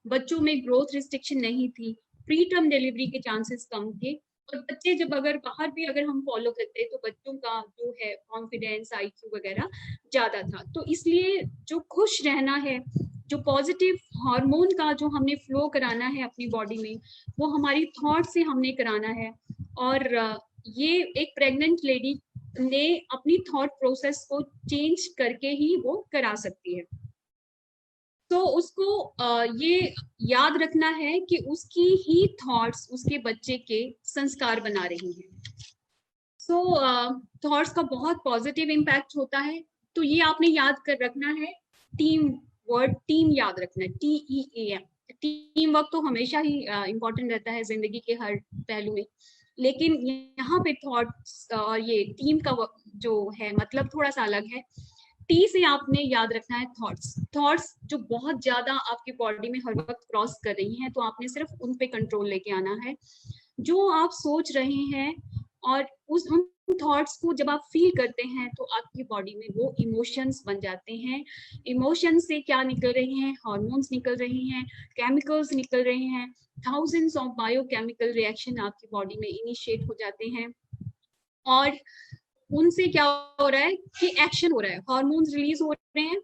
बच्चों में ग्रोथ रिस्ट्रिक्शन नहीं थी, प्री टर्म डिलीवरी के चांसेस कम थे, और बच्चे जब अगर बाहर भी अगर हम फॉलो करते हैं तो बच्चों का जो है कॉन्फिडेंस, आईक्यू वगैरह ज्यादा था। तो इसलिए जो खुश रहना है, जो पॉजिटिव हार्मोन का जो हमने फ्लो कराना है अपनी बॉडी में, वो हमारी थॉट से हमने कराना है, और ये एक प्रेग्नेंट लेडी ने अपनी थॉट प्रोसेस को चेंज करके ही वो करा सकती है। तो उसको ये याद रखना है कि उसकी ही थॉट्स उसके बच्चे के संस्कार बना रही हैं। सो थॉट्स का बहुत पॉजिटिव इम्पैक्ट होता है। तो ये आपने याद कर रखना है। टीम वर्ड टीम याद रखना है, TEAM। टीम वर्क तो हमेशा ही इम्पोर्टेंट रहता है जिंदगी के हर पहलू में, लेकिन यहाँ पे थॉट्स और ये टीम का जो है मतलब थोड़ा सा अलग है। टी से आपने याद रखना है थॉट्स। थॉट्स जो बहुत ज्यादा आपकी बॉडी में हर वक्त क्रॉस कर रही हैं, तो आपने सिर्फ उन पे कंट्रोल लेके आना है। जो आप सोच रहे हैं और उन थॉट्स को जब आप फील करते हैं तो आपकी बॉडी में वो इमोशंस बन जाते हैं। इमोशंस से क्या निकल रहे हैं? हार्मोन्स निकल रहे हैं, केमिकल्स निकल रहे हैं, थाउजेंड्स ऑफ बायोकेमिकल रिएक्शन आपकी बॉडी में इनिशिएट हो जाते हैं, और उनसे क्या हो रहा है कि एक्शन हो रहा है, हार्मोन्स रिलीज हो रहे हैं,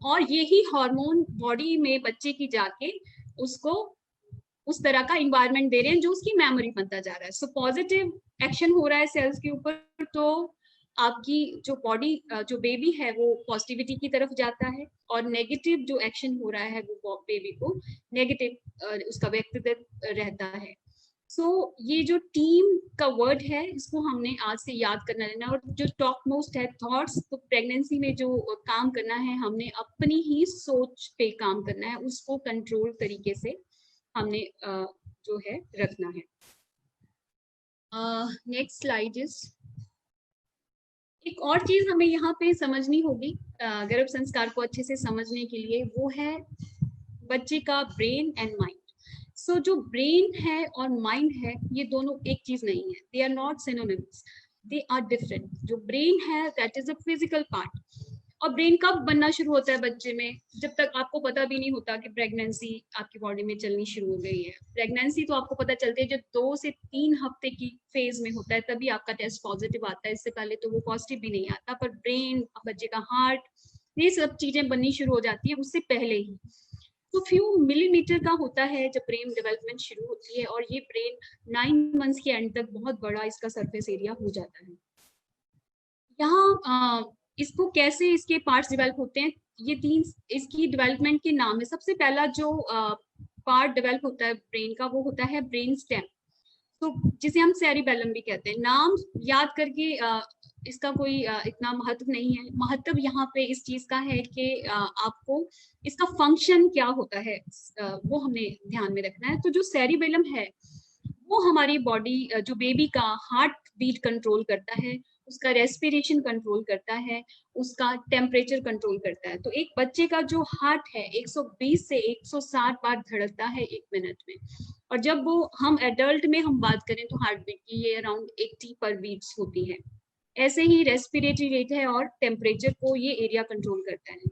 और यही हार्मोन बॉडी में बच्चे की जाके उसको उस तरह का इन्वायरमेंट दे रहे हैं जो उसकी मेमोरी बनता जा रहा है। सो पॉजिटिव एक्शन हो रहा है सेल्स के ऊपर, तो आपकी जो बॉडी जो बेबी है वो पॉजिटिविटी की तरफ जाता है, और नेगेटिव जो एक्शन हो रहा है वो बेबी को नेगेटिव उसका व्यक्तित्व रहता है। सो ये जो टीम का वर्ड है इसको हमने आज से याद करना रहना। और जो टॉप मोस्ट है थॉट्स, तो प्रेगनेंसी में जो काम करना है हमने अपनी ही सोच पे काम करना है, उसको कंट्रोल तरीके से हमने जो है रखना है। नेक्स्ट स्लाइड इज, एक और चीज हमें यहाँ पे समझनी होगी गर्भ संस्कार को अच्छे से समझने के लिए, वो है बच्चे का ब्रेन एंड माइंड। सो जो ब्रेन है और माइंड है ये दोनों एक चीज नहीं है, they are not synonyms, they are different. जो ब्रेन है that is a physical part, और ब्रेन कब बनना शुरू होता है बच्चे में? जब तक आपको पता भी नहीं होता कि प्रेगनेंसी आपकी बॉडी में चलनी शुरू हो गई है। प्रेगनेंसी तो आपको पता चलती है जब 2 से 3 हफ्ते की फेज में होता है, तभी आपका टेस्ट पॉजिटिव आता है, इससे पहले तो वो पॉजिटिव भी नहीं आता। पर ब्रेन, बच्चे का हार्ट, ये सब चीजें बननी शुरू हो जाती है उससे पहले ही। तो फ्यू मिलीमीटर का होता है जब ब्रेन डेवलपमेंट शुरू होती है, और ये ब्रेन 9 मंथ्स के एंड तक बहुत बड़ा इसका सरफेस एरिया हो जाता है। यहाँ इसको कैसे इसके पार्ट्स डेवलप होते हैं, ये 3 इसकी डेवलपमेंट के नाम है। सबसे पहला जो पार्ट डेवलप होता है ब्रेन का वो होता है ब्रेन स्टेम, तो जिसे हम सेरिबेलम भी कहते हैं। नाम याद करके इसका कोई इतना महत्व नहीं है। महत्व यहाँ पे इस चीज का है कि आपको इसका फंक्शन क्या होता है वो हमने ध्यान में रखना है। तो जो सेरिबेलम है वो हमारी बॉडी, जो बेबी का हार्ट बीट कंट्रोल करता है, उसका रेस्पिरेशन कंट्रोल करता है, उसका टेम्परेचर कंट्रोल करता है। तो एक बच्चे का जो हार्ट है 120 से 160 बार धड़कता है 1 मिनट में, और जब वो हम एडल्ट में हम बात करें तो हार्ट बीट की ये अराउंड 80 पर बीट्स होती है। ऐसे ही रेस्पिरेटरी रेट है और टेम्परेचर को ये एरिया कंट्रोल करता है।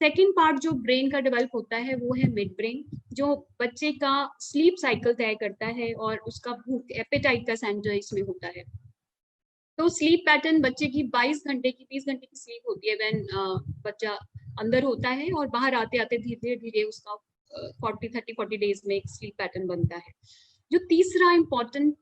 सेकेंड पार्ट जो ब्रेन का डेवलप होता है वो है मिड ब्रेन, जो बच्चे का स्लीप साइकिल तय करता है और उसका भूख एपेटाइट का सेंटर इसमें होता है। तो स्लीप पैटर्न बच्चे की 22 घंटे की 30 घंटे की स्लीप होती है व्हेन बच्चा अंदर होता है, और बाहर आते आते धीरे धीरे उसका 40 डेज में एक स्लीप पैटर्न बनता है। जो तीसरा इंपॉर्टेंट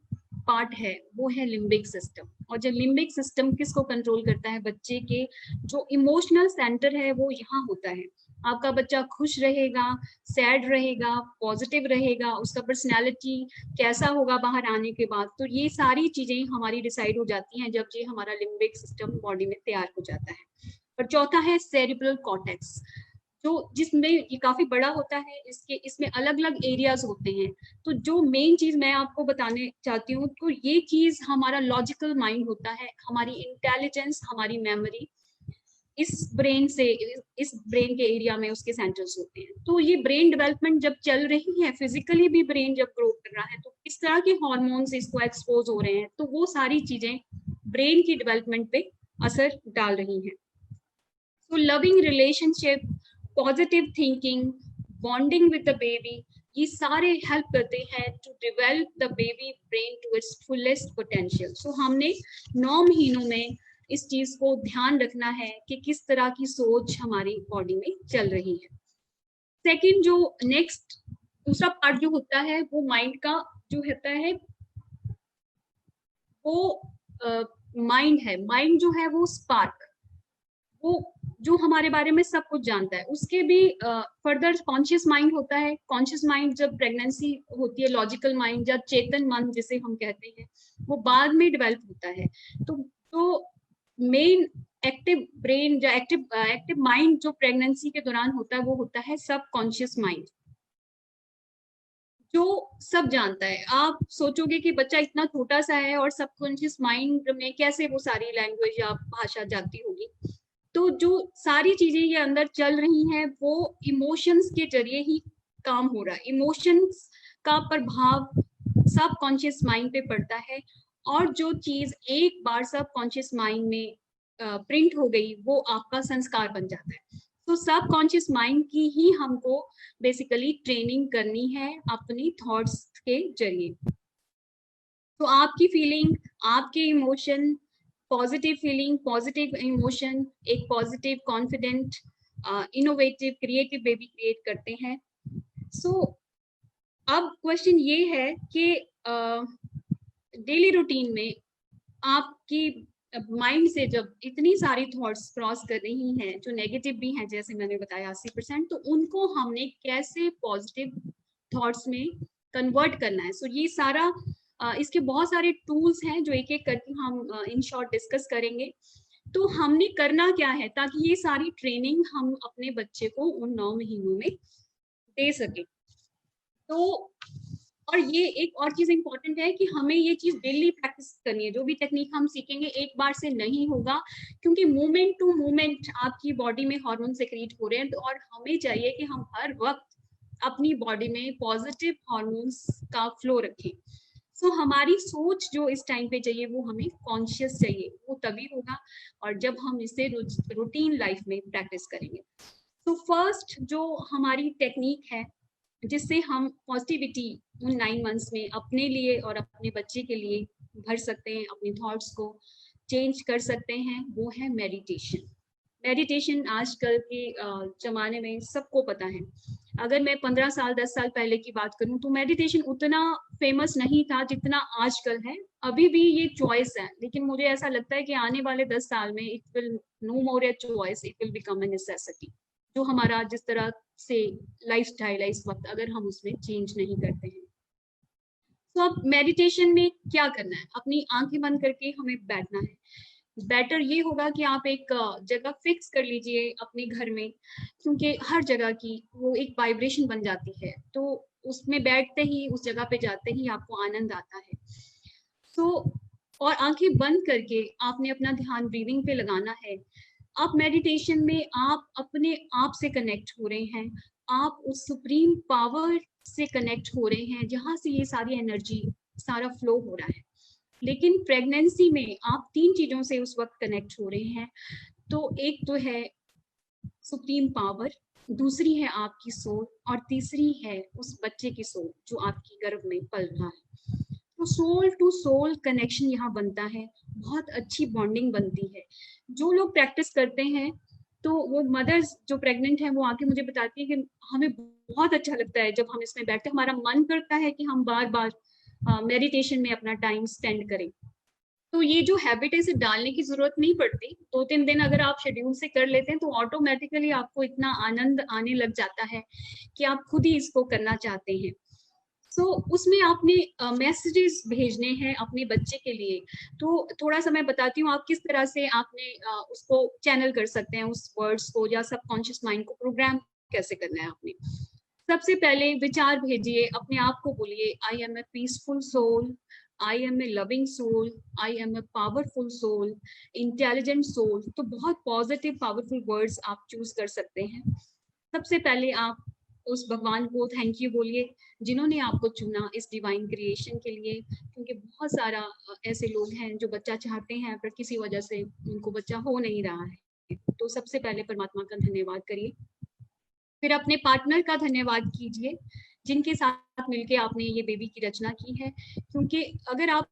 पार्ट है वो है लिम्बिक सिस्टम, और जो लिम्बिक सिस्टम किसको कंट्रोल करता है? बच्चे के जो इमोशनल सेंटर है वो यहाँ होता है। आपका बच्चा खुश रहेगा, सैड रहेगा, पॉजिटिव रहेगा, उसका पर्सनैलिटी कैसा होगा बाहर आने के बाद, तो ये सारी चीजें हमारी डिसाइड हो जाती हैं जब ये हमारा लिम्बिक सिस्टम बॉडी में तैयार हो जाता है। और चौथा है सेरिब्रल कॉर्टेक्स, जो जिसमें ये काफी बड़ा होता है, इसमें अलग अलग एरियाज होते हैं। तो जो मेन चीज मैं आपको बताने चाहती हूँ, तो ये चीज हमारा लॉजिकल माइंड होता है, हमारी इंटेलिजेंस, हमारी मेमोरी इस ब्रेन से, इस ब्रेन के एरिया में उसके सेंटर्स होते हैं। तो ये ब्रेन डेवलपमेंट जब चल रही है, फिजिकली भी ब्रेन जब ग्रो कर रहा है, तो किस तरह के हार्मोन्स इसको एक्सपोज हो रहे हैं, तो वो सारी चीजें ब्रेन की डेवलपमेंट पे असर डाल रही हैं। तो loving relationship, positive thinking, bonding with the baby, ये सारे हेल्प करते हैं to develop the baby brain to its fullest potential. So हमने 9 महीनों में इस चीज को ध्यान रखना है कि किस तरह की सोच हमारी बॉडी में चल रही है। सेकंड, जो नेक्स्ट दूसरा पार्ट जो होता है वो माइंड का जो होता है, वो माइंड है। माइंड जो है वो स्पार्क, वो जो हमारे बारे में सब कुछ जानता है। उसके भी फर्दर कॉन्शियस माइंड होता है। कॉन्शियस माइंड जब प्रेगनेंसी होती है, लॉजिकल माइंड या चेतन मन जिसे हम कहते हैं, वो बाद में डेवलप होता है। तो मेन एक्टिव ब्रेन या एक्टिव माइंड जो प्रेगनेंसी के दौरान होता है वो होता है सब कॉन्शियस माइंड, जो सब जानता है। आप सोचोगे कि बच्चा इतना छोटा सा है और सबकॉन्शियस माइंड में कैसे वो सारी लैंग्वेज या भाषा जाती होगी। तो जो सारी चीजें ये अंदर चल रही हैं वो इमोशंस के जरिए ही काम हो रहा है। इमोशंस का प्रभाव सब कॉन्शियस माइंड पे पड़ता है, और जो चीज एक बार सब कॉन्शियस माइंड में प्रिंट हो गई वो आपका संस्कार बन जाता है। तो सब कॉन्शियस माइंड की ही हमको बेसिकली ट्रेनिंग करनी है अपनी थॉट्स के जरिए। तो आपकी फीलिंग, आपके emotion, positive feeling, positive emotion एक positive, confident, innovative, creative baby create करते हैं। सो अब क्वेश्चन ये है कि डेली रूटीन में आपकी माइंड से जब इतनी सारी थॉट्स क्रॉस कर रही हैं जो नेगेटिव भी हैं, जैसे मैंने बताया 80%, तो उनको हमने कैसे पॉजिटिव थॉट्स में कन्वर्ट करना है। सो ये सारा इसके बहुत सारे टूल्स हैं जो एक एक करके हम इन शॉर्ट डिस्कस करेंगे। तो हमने करना क्या है ताकि ये सारी ट्रेनिंग हम अपने बच्चे को उन 9 महीनों में दे सके। तो और ये एक और चीज इंपॉर्टेंट है कि हमें ये चीज डेली प्रैक्टिस करनी है। जो भी टेक्निक हम सीखेंगे एक बार से नहीं होगा, क्योंकि मोमेंट टू मोमेंट आपकी बॉडी में हार्मोन सेक्रेट हो रहे हैं, और हमें चाहिए कि हम हर वक्त अपनी बॉडी में पॉजिटिव हार्मोन्स का फ्लो रखें। सो हमारी सोच जो इस टाइम पे चाहिए वो हमें कॉन्शियस चाहिए, वो तभी होगा और जब हम इसे रूटीन लाइफ में प्रैक्टिस करेंगे। तो फर्स्ट जो हमारी टेक्निक है जिससे हम पॉजिटिविटी उन 9 मंथ्स में अपने लिए और अपने बच्चे के लिए भर सकते हैं, अपने थॉट्स को चेंज कर सकते हैं, वो है मेडिटेशन। मेडिटेशन आजकल के जमाने में सबको पता है। अगर मैं 15 साल 10 साल पहले की बात करूं तो मेडिटेशन उतना फेमस नहीं था जितना आजकल है। अभी भी ये चॉइस है, लेकिन मुझे ऐसा लगता है कि आने वाले 10 साल में it will no more a choice, it will become a necessity. जो हमारा जिस तरह से लाइफस्टाइल है इस वक्त, अगर हम उसमें चेंज नहीं करते हैं। तो अब मेडिटेशन में क्या करना है, अपनी आंखें बंद करके हमें बैठना है। बेटर ये होगा कि आप एक जगह फिक्स कर लीजिए अपने घर में, क्योंकि हर जगह की वो एक वाइब्रेशन बन जाती है, तो उसमें बैठते ही, उस जगह पे जाते ही आपको आनंद आता है। तो और आंखें बंद करके आपने अपना ध्यान ब्रीदिंग पे लगाना है। आप मेडिटेशन में आप अपने आप से कनेक्ट हो रहे हैं, आप उस सुप्रीम पावर से कनेक्ट हो रहे हैं जहां से ये सारी एनर्जी, सारा फ्लो हो रहा है। लेकिन प्रेगनेंसी में आप 3 चीजों से उस वक्त कनेक्ट हो रहे हैं। तो एक तो है सुप्रीम पावर, दूसरी है आपकी सोल, और तीसरी है उस बच्चे की सोल जो आपकी गर्भ में पल रहा है। तो सोल टू सोल कनेक्शन यहाँ बनता है, बहुत अच्छी बॉन्डिंग बनती है। जो लोग प्रैक्टिस करते हैं तो वो मदर्स जो प्रेग्नेंट हैं वो आके मुझे बताती है कि हमें बहुत अच्छा लगता है जब हम इसमें बैठते हैं, हमारा मन करता है कि हम बार बार मेडिटेशन में अपना टाइम स्पेंड करें। तो ये जो हैबिट है इसे डालने की जरूरत नहीं पड़ती। 2-3 दिन अगर आप शेड्यूल से कर लेते हैं तो ऑटोमेटिकली आपको इतना आनंद आने लग जाता है कि आप खुद ही इसको करना चाहते हैं। सो उसमें आपने मैसेजेस भेजने हैं अपने बच्चे के लिए। तो थोड़ा सा मैं बताती हूँ आप किस तरह से आपने उसको चैनल कर सकते हैं, उस वर्ड्स को या सबकॉन्शियस माइंड को प्रोग्राम कैसे करना है आपने। सबसे पहले विचार भेजिए, अपने आप को बोलिए, I am a peaceful soul, I am a loving soul, I am a powerful soul, intelligent soul. तो बहुत पॉजिटिव पावरफुल वर्ड्स आप चूज कर सकते हैं। सबसे पहले आप उस भगवान को थैंक यू बोलिए जिन्होंने आपको चुना इस डिवाइन क्रिएशन के लिए, क्योंकि बहुत सारा ऐसे लोग हैं जो बच्चा चाहते हैं पर किसी वजह से उनको बच्चा हो नहीं रहा है। तो सबसे पहले परमात्मा का धन्यवाद करिए। फिर अपने पार्टनर का धन्यवाद कीजिए जिनके साथ मिलके आपने ये बेबी की रचना की है, क्योंकि अगर आप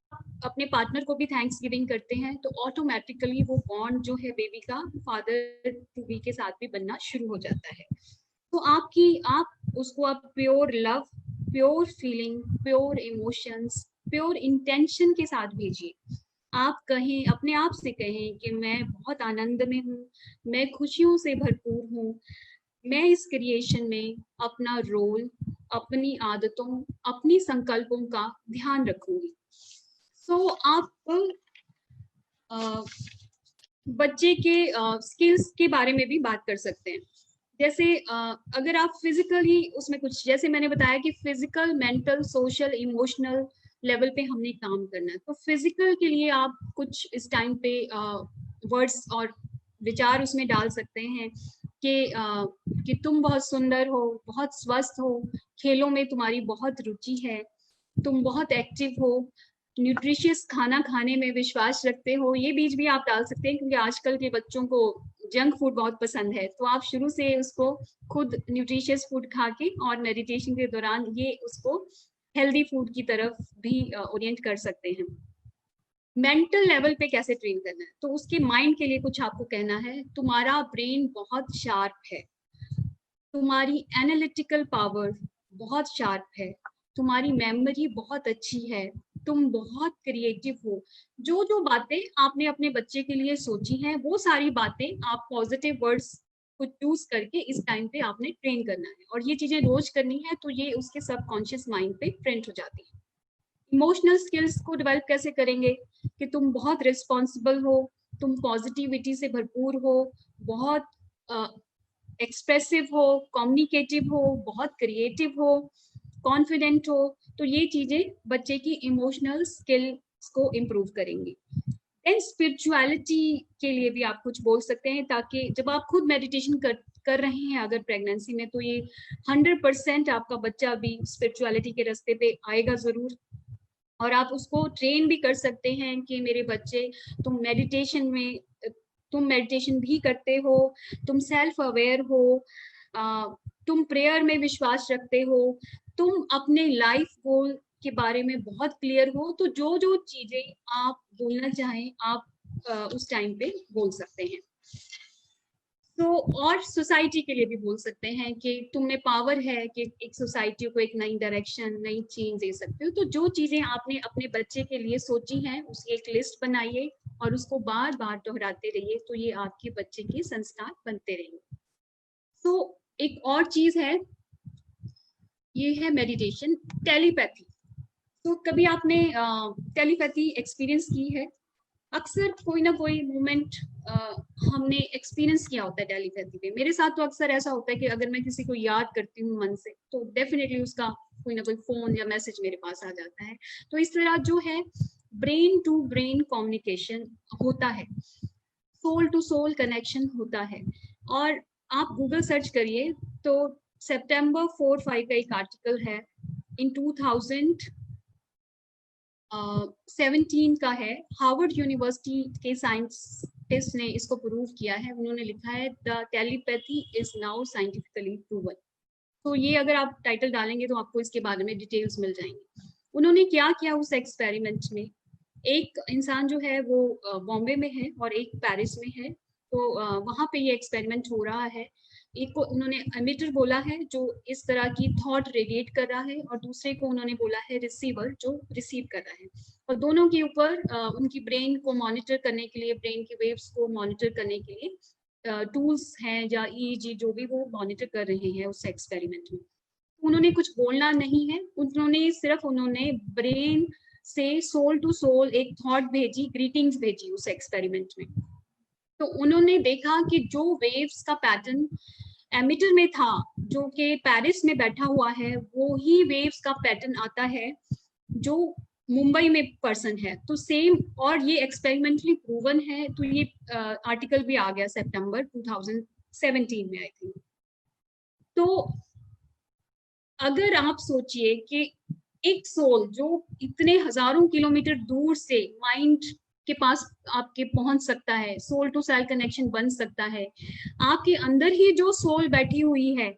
अपने पार्टनर को भी थैंक्स गिविंग करते हैं तो ऑटोमेटिकली वो बॉन्ड जो है बेबी का फादर टू बी के साथ भी बनना शुरू हो जाता है। तो आप उसको आप pure love, pure feeling, pure emotions, pure intention के साथ भेजिए। आप कहें, अपने आप से कहें कि मैं बहुत आनंद में हूँ, मैं खुशियों से भरपूर हूँ, मैं इस क्रिएशन में अपना रोल, अपनी आदतों, अपनी संकल्पों का ध्यान रखूंगी। सो आप बच्चे के स्किल्स के बारे में भी बात कर सकते हैं। जैसे अगर आप फिजिकली उसमें कुछ, जैसे मैंने बताया कि physical, mental, social, emotional level पे हमने काम करना है, तो फिजिकल के लिए आप कुछ इस टाइम पे वर्ड्स और विचार उसमें डाल सकते हैं कि तुम बहुत सुंदर हो, बहुत स्वस्थ हो, खेलों में तुम्हारी बहुत रुचि है, तुम बहुत एक्टिव हो, न्यूट्रिशियस खाना खाने में विश्वास रखते हो। ये बीज भी आप डाल सकते हैं, क्योंकि आजकल के बच्चों को जंक फूड बहुत पसंद है, तो आप शुरू से उसको खुद न्यूट्रिशियस फूड खा के और मेडिटेशन के दौरान ये उसको हेल्दी फूड की तरफ भी ओरिएंट कर सकते हैं। मेंटल लेवल पे कैसे ट्रेन करना है, तो उसके माइंड के लिए कुछ आपको कहना है, तुम्हारा ब्रेन बहुत शार्प है, तुम्हारी एनालिटिकल पावर बहुत शार्प है, तुम्हारी मेमोरी बहुत अच्छी है, तुम बहुत क्रिएटिव हो। जो जो बातें आपने अपने बच्चे के लिए सोची हैं, वो सारी बातें आप पॉजिटिव वर्ड्स को चूज करके इस टाइम पे आपने ट्रेन करना है, और ये चीजें रोज करनी है, तो ये उसके सबकॉन्शियस माइंड पे प्रिंट हो जाती है। इमोशनल स्किल्स को डेवलप कैसे करेंगे, कि तुम बहुत रिस्पॉन्सिबल हो, तुम पॉजिटिविटी से भरपूर हो, बहुत एक्सप्रेसिव हो, कम्युनिकेटिव हो, बहुत क्रिएटिव हो, कॉन्फिडेंट हो। तो ये चीजें बच्चे की इमोशनल स्किल्स को इम्प्रूव करेंगी। देन स्पिरिचुअलिटी के लिए भी आप कुछ बोल सकते हैं, ताकि जब आप खुद मेडिटेशन कर रहे हैं अगर प्रेगनेंसी में, तो ये 100% आपका बच्चा भी स्पिरिचुअलिटी के रास्ते पे आएगा जरूर। और आप उसको ट्रेन भी कर सकते हैं कि मेरे बच्चे, तुम मेडिटेशन भी करते हो, तुम सेल्फ अवेयर हो, तुम प्रेयर में विश्वास रखते हो, तुम अपने लाइफ गोल के बारे में बहुत क्लियर हो। तो जो जो चीजें आप बोलना चाहें, आप उस टाइम पे बोल सकते हैं। तो और सोसाइटी के लिए भी बोल सकते हैं कि तुम में पावर है कि एक सोसाइटी को एक नई डायरेक्शन, नई चेंज दे सकते हो। तो जो चीजें आपने अपने बच्चे के लिए सोची हैं, उसकी एक लिस्ट बनाइए और उसको बार बार दोहराते रहिए, तो ये आपके बच्चे के संस्कार बनते रहेंगे। तो एक और चीज है, ये है मेडिटेशन, टेलीपैथी। तो कभी आपने टेलीपैथी एक्सपीरियंस की है? अक्सर कोई ना कोई मोमेंट हमने एक्सपीरियंस किया होता है टेलीपैथी पे। मेरे साथ तो अक्सर ऐसा होता है कि अगर मैं किसी को याद करती हूँ मन से, तो डेफिनेटली उसका कोई ना कोई फोन या मैसेज मेरे पास आ जाता है। तो इस तरह जो है ब्रेन टू ब्रेन कम्युनिकेशन होता है, सोल टू सोल कनेक्शन होता है। और आप गूगल सर्च करिए तो September 4-5 का एक आर्टिकल है, इन 2017 का है, हार्वर्ड यूनिवर्सिटी के साइंटिस्ट ने इसको प्रूव किया है। उन्होंने लिखा है the telepathy is now scientifically proven. तो ये अगर आप टाइटल डालेंगे तो आपको इसके बारे में डिटेल्स मिल जाएंगी। उन्होंने क्या किया उस एक्सपेरिमेंट में, एक इंसान जो है वो बॉम्बे में है और एक पेरिस में है। तो वहां पे ये एक्सपेरिमेंट हो रहा है। एक को उन्होंने एमिटर बोला है जो इस तरह की थॉट रेडिएट कर रहा है, और दूसरे को उन्होंने बोला है रिसीवर जो रिसीव कर रहा है। और दोनों के ऊपर उनकी ब्रेन को मॉनिटर करने के लिए, ब्रेन की वेव्स को मॉनिटर करने के लिए टूल्स हैं या ईईजी जो भी वो मॉनिटर कर रहे हैं उस एक्सपेरिमेंट में। उन्होंने कुछ बोलना नहीं है, उन्होंने ब्रेन से सोल टू सोल एक थॉट भेजी, ग्रीटिंग्स भेजी उस एक्सपेरिमेंट में। तो उन्होंने देखा कि जो वेव्स का पैटर्न एमिटर में था, जो कि पेरिस में बैठा हुआ है, वो ही वेव्स का पैटर्न आता है जो मुंबई में पर्सन है। तो सेम, और ये एक्सपेरिमेंटली प्रूवन है। तो ये आर्टिकल भी आ गया सितंबर 2017 में आई थिंक। तो अगर आप सोचिए कि एक सोल जो इतने हजारों किलोमीटर दूर से माइंड के पास आपके पहुंच सकता है, सोल टू सेल कनेक्शन बन सकता है, आपके अंदर ही जो सोल बैठी हुई है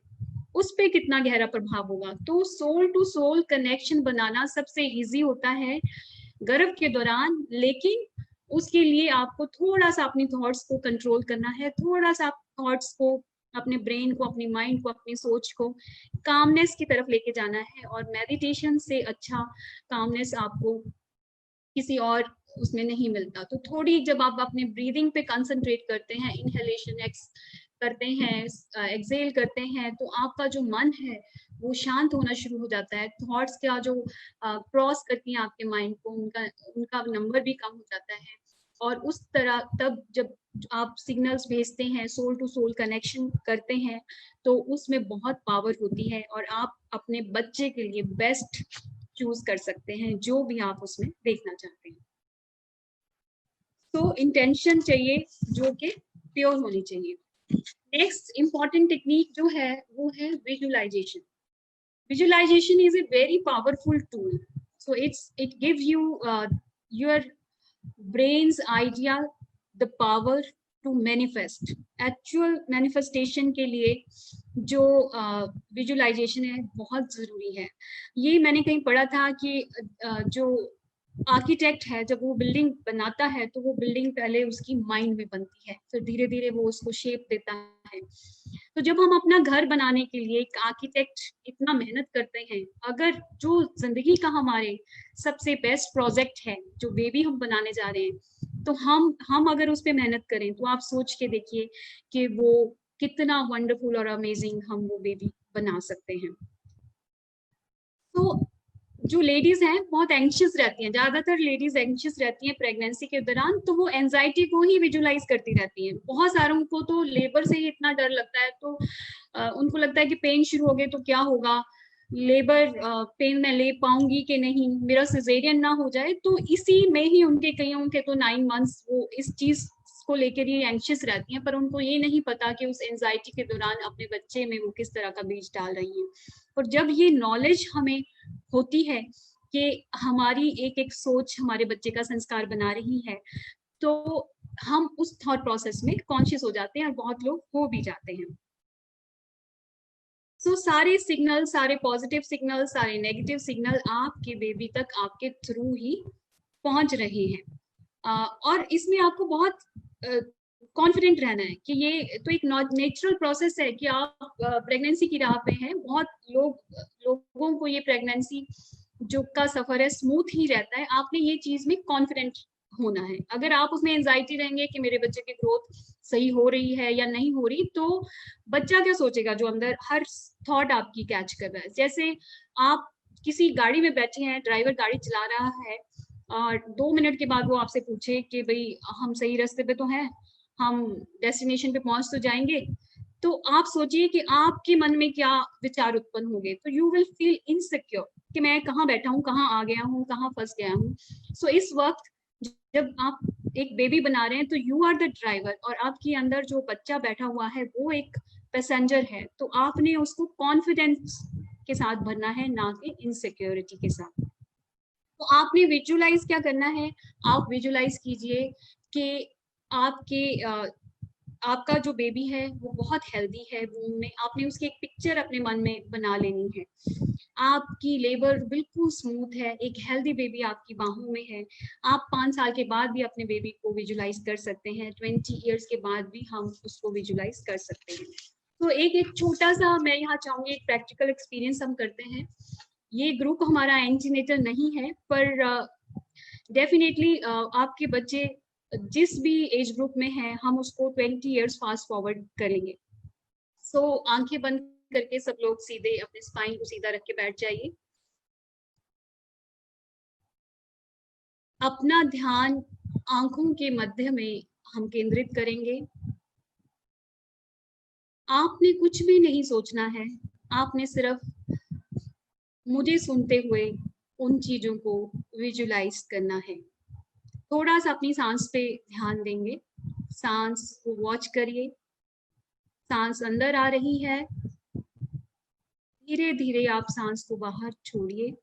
उस पे कितना गहरा प्रभाव होगा। तो सोल टू सोल कनेक्शन बनाना सबसे इजी होता है गर्भ के दौरान, लेकिन उसके लिए आपको थोड़ा सा अपनी थॉट्स को कंट्रोल करना है, थोड़ा सा थॉट्स को, अपने ब्रेन को, अपनी माइंड को, अपनी सोच को कामनेस की तरफ लेके जाना है। और मेडिटेशन से अच्छा कामनेस आपको किसी और उसमें नहीं मिलता। तो थोड़ी जब आप अपने ब्रीदिंग पे कंसंट्रेट करते हैं, इनहेलेशन करते हैं, एक्सेल करते हैं, तो आपका जो मन है वो शांत होना शुरू हो जाता है। थॉट्स का जो क्रॉस करती हैं आपके माइंड को, उनका नंबर भी कम हो जाता है। और उस तरह तब जब आप सिग्नल्स भेजते हैं, सोल टू सोल कनेक्शन करते हैं, तो उसमें बहुत पावर होती है और आप अपने बच्चे के लिए बेस्ट चूज कर सकते हैं जो भी आप उसमें देखना चाहते हैं। तो इंटेंशन चाहिए जो कि प्योर होनी चाहिए। नेक्स्ट इंपॉर्टेंट टेक्निक जो है वो है visualisation. Visualization is a very powerful tool. So it gives you your brain's idea the power to manifest. Actual manifestation के लिए जो visualization है बहुत जरूरी है। ये मैंने कहीं पढ़ा था कि जो आर्किटेक्ट है जब वो बिल्डिंग बनाता है तो वो बिल्डिंग पहले उसकी माइंड में बनती है, फिर धीरे धीरे वो उसको शेप देता है। तो जब हम अपना घर बनाने के लिए एक आर्किटेक्ट इतना मेहनत करते हैं, अगर जो जिंदगी का हमारे सबसे बेस्ट प्रोजेक्ट है जो बेबी हम बनाने जा रहे हैं, तो हम अगर उस पर मेहनत करें तो आप सोच के देखिए कि वो कितना वंडरफुल और अमेजिंग हम वो बेबी बना सकते हैं। तो जो लेडीज हैं बहुत एंशियस रहती हैं, ज्यादातर लेडीज एंशियस रहती हैं प्रेगनेंसी के दौरान, तो वो एंजाइटी को ही विजुलाइज करती रहती हैं। बहुत सारों को तो लेबर से ही इतना डर लगता है, तो उनको लगता है कि पेन शुरू हो गए तो क्या होगा, लेबर पेन में ले पाऊंगी कि नहीं, मेरा सिजेरियन ना हो जाए। तो इसी में ही उनके कईयों के तो 9 मंथ्स वो इस चीज को लेकर ही एंशियस रहती हैं, पर उनको ये नहीं पता कि उस एंजाइटी के दौरान अपने बच्चे में वो किस तरह का बीज डाल रही हैं। और जब ये नॉलेज हमें होती है कि हमारी एक एक सोच हमारे बच्चे का संस्कार बना रही है, तो हम उस थॉट प्रोसेस में कॉन्शियस हो जाते हैं और बहुत लोग हो भी जाते हैं। तो सारे सिग्नल, सारे पॉजिटिव सिग्नल, सारे नेगेटिव सिग्नल आपके बेबी तक आपके थ्रू ही पहुंच रहे हैं। और इसमें आपको बहुत कॉन्फिडेंट रहना है कि ये तो एक नेचुरल प्रोसेस है कि आप प्रेगनेंसी की राह पे हैं। बहुत लोगों को ये प्रेगनेंसी जो का सफर है स्मूथ ही रहता है। आपने ये चीज में कॉन्फिडेंट होना है। अगर आप उसमें एंजाइटी रहेंगे कि मेरे बच्चे की ग्रोथ सही हो रही है या नहीं हो रही, तो बच्चा क्या सोचेगा जो अंदर हर थॉट आपकी कैच कर रहा है। जैसे आप किसी गाड़ी में बैठे हैं, ड्राइवर गाड़ी चला रहा है और 2 मिनट के बाद वो आपसे पूछे कि भाई हम सही रास्ते पे तो हैं, हम डेस्टिनेशन पे पहुंच तो जाएंगे, तो आप सोचिए कि आपके मन में क्या विचार उत्पन्न होंगे। तो यू विल फील इनसिक्योर कि मैं कहाँ बैठा हूँ, कहाँ आ गया हूँ, कहाँ फंस गया हूँ। सो इस वक्त जब आप एक बेबी बना रहे हैं तो यू आर द ड्राइवर और आपके अंदर जो बच्चा बैठा हुआ है वो एक पैसेंजर है। तो आपने उसको कॉन्फिडेंस के साथ भरना है, ना कि इनसिक्योरिटी के साथ। तो आपने विजुलाइज क्या करना है, आप विजुलाइज कीजिए कि आपका जो बेबी है वो बहुत हेल्दी है वूम में। आपने उसकी एक पिक्चर अपने मन में बना लेनी है। आपकी लेबर बिल्कुल स्मूथ है, एक हेल्दी बेबी आपकी बाहों में है। आप 5 साल के बाद भी अपने बेबी को विजुलाइज कर सकते हैं, 20 इयर्स के बाद भी हम उसको विजुलाइज कर सकते हैं। तो एक छोटा सा मैं यहाँ चाहूंगी एक प्रैक्टिकल एक्सपीरियंस हम करते हैं। ये ग्रुप हमारा एंटीनेटल नहीं है, पर डेफिनेटली आपके बच्चे जिस भी एज ग्रुप में है हम उसको 20 इयर्स फास्ट फॉरवर्ड करेंगे। सो आंखें बंद करके सब लोग सीधे अपने स्पाइन को सीधा रख के बैठ जाइए। अपना ध्यान आंखों के मध्य में हम केंद्रित करेंगे। आपने कुछ भी नहीं सोचना है, आपने सिर्फ मुझे सुनते हुए उन चीजों को विजुलाइज करना है। थोड़ा सा अपनी सांस पे ध्यान देंगे, सांस को वॉच करिए। सांस अंदर आ रही है, धीरे धीरे आप सांस को बाहर छोड़िए।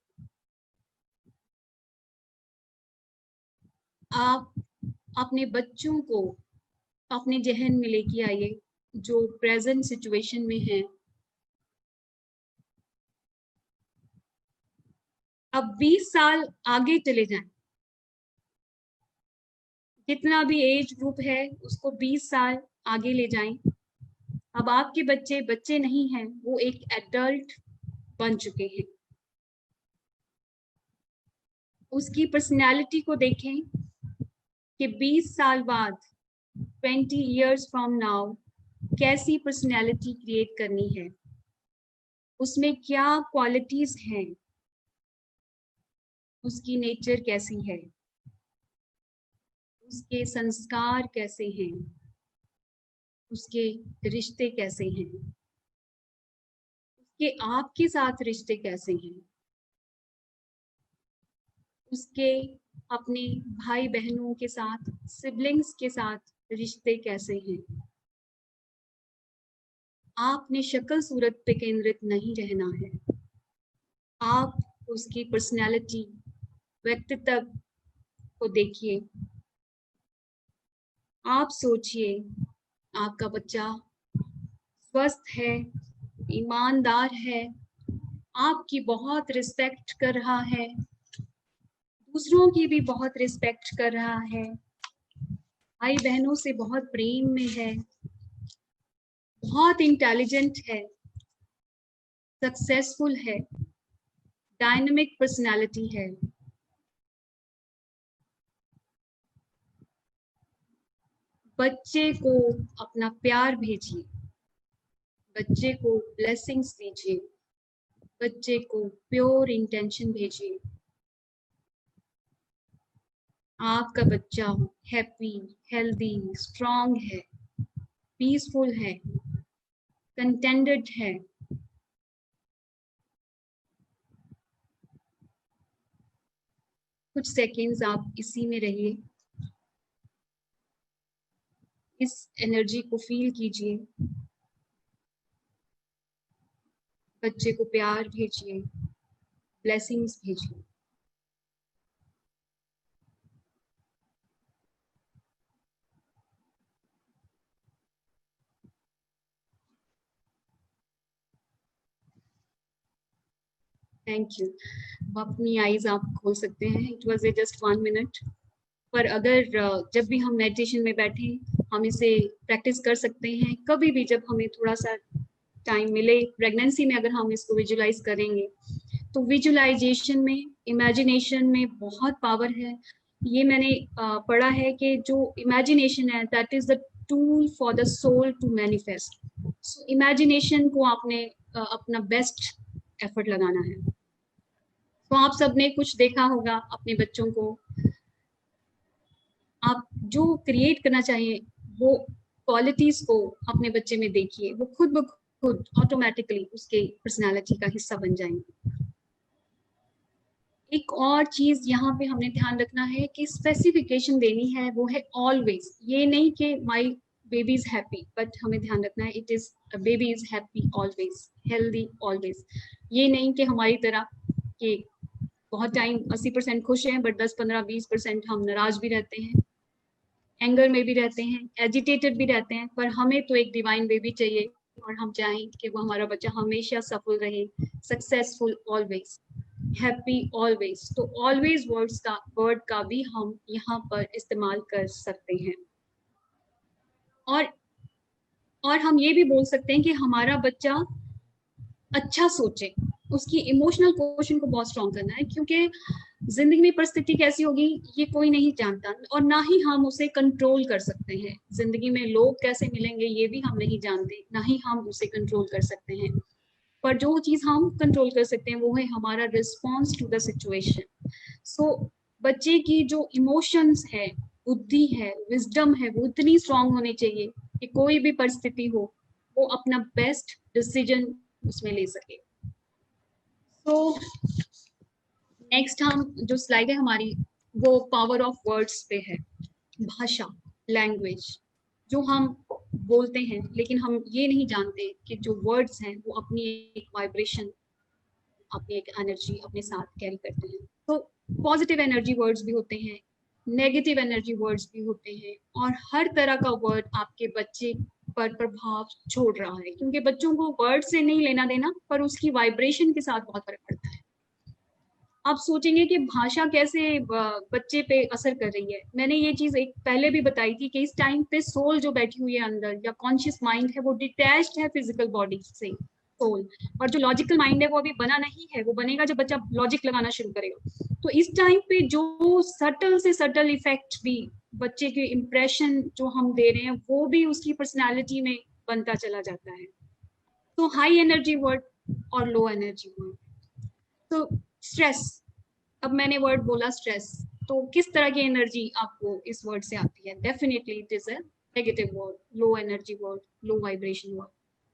आप अपने बच्चों को अपने जहन में लेके आइए जो प्रेजेंट सिचुएशन में है। अब 20 साल आगे चले जाएं, जितना भी एज ग्रुप है उसको 20 साल आगे ले जाएं। अब आपके बच्चे बच्चे नहीं हैं, वो एक एडल्ट बन चुके हैं। उसकी पर्सनैलिटी को देखें, कि 20 साल बाद 20 years from now कैसी पर्सनैलिटी क्रिएट करनी है, उसमें क्या क्वालिटीज हैं, उसकी नेचर कैसी है, उसके संस्कार कैसे हैं, उसके रिश्ते कैसे हैं, उसके आपके साथ रिश्ते कैसे हैं, उसके अपने भाई बहनों के साथ, सिबलिंग्स के साथ रिश्ते कैसे हैं। आपने शक्ल सूरत पे केंद्रित नहीं रहना है, आप उसकी पर्सनालिटी, व्यक्तित्व को देखिए। आप सोचिए आपका बच्चा स्वस्थ है, ईमानदार है, आपकी बहुत रिस्पेक्ट कर रहा है, दूसरों की भी बहुत रिस्पेक्ट कर रहा है, भाई बहनों से बहुत प्रेम में है, बहुत इंटेलिजेंट है, सक्सेसफुल है, डायनामिक पर्सनालिटी है। बच्चे को अपना प्यार भेजिए, बच्चे को ब्लेसिंग्स दीजिए, बच्चे को प्योर इंटेंशन भेजिए। आपका बच्चा हैप्पी, हेल्दी, स्ट्रॉन्ग है, पीसफुल है, कंटेंटेड है। कुछ सेकंड्स आप इसी में रहिए, इस एनर्जी को फील कीजिए। बच्चे को प्यार भेजिए, ब्लेसिंग्स भेजिए। Thank you. अपनी आईज आप खोल सकते हैं। इट वाज जस्ट 1 मिनट, पर अगर जब भी हम मेडिटेशन में बैठे हम इसे प्रैक्टिस कर सकते हैं। कभी भी जब हमें थोड़ा सा टाइम मिले, प्रेगनेंसी में अगर हम इसको विजुलाइज करेंगे तो विजुलाइजेशन में, इमेजिनेशन में बहुत पावर है। ये मैंने पढ़ा है कि जो इमेजिनेशन है that is the tool for the soul to manifest. So imagination को आपने अपना बेस्ट एफर्ट लगाना है। तो आप सबने कुछ देखा होगा अपने बच्चों को, आप जो क्रिएट करना चाहिए वो क्वालिटीज को अपने बच्चे में देखिए, वो खुद ब खुद ऑटोमेटिकली उसके पर्सनालिटी का हिस्सा बन जाएंगे। एक और चीज यहाँ पे हमने ध्यान रखना है कि स्पेसिफिकेशन देनी है, वो है ऑलवेज। ये नहीं कि my baby is happy, but हमें ध्यान रखना है it is baby is happy always, healthy always. ये नहीं कि हमारी तरह कि बहुत टाइम 80% खुश हैं बट 10-15-20% हम नाराज भी रहते हैं, एंगर में भी रहते हैं, एजिटेटेड भी रहते हैं। पर हमें तो एक डिवाइन बेबी चाहिए और हम चाहें कि वो हमारा बच्चा हमेशा सफल रहे, सक्सेसफुल ऑलवेज, हैप्पी ऑलवेज। तो ऑलवेज वर्ड का भी हम यहाँ पर इस्तेमाल कर सकते हैं। और हम ये भी बोल सकते हैं कि हमारा बच्चा अच्छा सोचे, उसकी इमोशनल क्वेश्चन को बहुत स्ट्रॉन्ग करना है, क्योंकि जिंदगी में परिस्थिति कैसी होगी ये कोई नहीं जानता और ना ही हम उसे कंट्रोल कर सकते हैं। जिंदगी में लोग कैसे मिलेंगे ये भी हम नहीं जानते, ना ही हम उसे कंट्रोल कर सकते हैं। पर जो चीज हम कंट्रोल कर सकते हैं वो है हमारा रिस्पॉन्स टू द सिचुएशन। सो बच्चे की जो इमोशंस है, बुद्धि है, विजडम है, वो इतनी स्ट्रांग होनी चाहिए कि कोई भी परिस्थिति हो वो अपना बेस्ट डिसीजन उसमें ले सके। तो नेक्स्ट हम जो स्लाइड है हमारी वो पावर ऑफ वर्ड्स पे है। भाषा, लैंग्वेज जो हम बोलते हैं, लेकिन हम ये नहीं जानते कि जो वर्ड्स हैं वो अपनी एक वाइब्रेशन, अपनी एक एनर्जी अपने साथ कैरी करते हैं। तो पॉजिटिव एनर्जी वर्ड्स भी होते हैं, नेगेटिव एनर्जी वर्ड्स भी होते हैं, और हर तरह का वर्ड आपके बच्चे पर प्रभाव छोड़ रहा है, क्योंकि बच्चों को वर्ड से नहीं लेना देना पर उसकी वाइब्रेशन के साथ बहुत फर्क पड़ता है। आप सोचेंगे कि भाषा कैसे बच्चे पे असर कर रही है। मैंने ये चीज एक पहले भी बताई थी कि इस टाइम पे सोल जो बैठी हुई है अंदर, या कॉन्शियस माइंड है, वो डिटैच्ड है फिजिकल बॉडी से, सोल। और जो लॉजिकल माइंड है वो अभी बना नहीं है, वो बनेगा जब बच्चा लॉजिक लगाना शुरू करेगा। तो इस टाइम पे जो सटल से सटल इफेक्ट भी बच्चे के इम्प्रेशन जो हम दे रहे हैं वो भी उसकी पर्सनालिटी में बनता चला जाता है। तो हाई एनर्जी वर्ड और लो एनर्जी वर्ड। तो स्ट्रेस, अब मैंने वर्ड बोला स्ट्रेस, तो किस तरह की एनर्जी आपको इस वर्ड से आती है? Definitely it is a negative word, low energy word, low vibration word.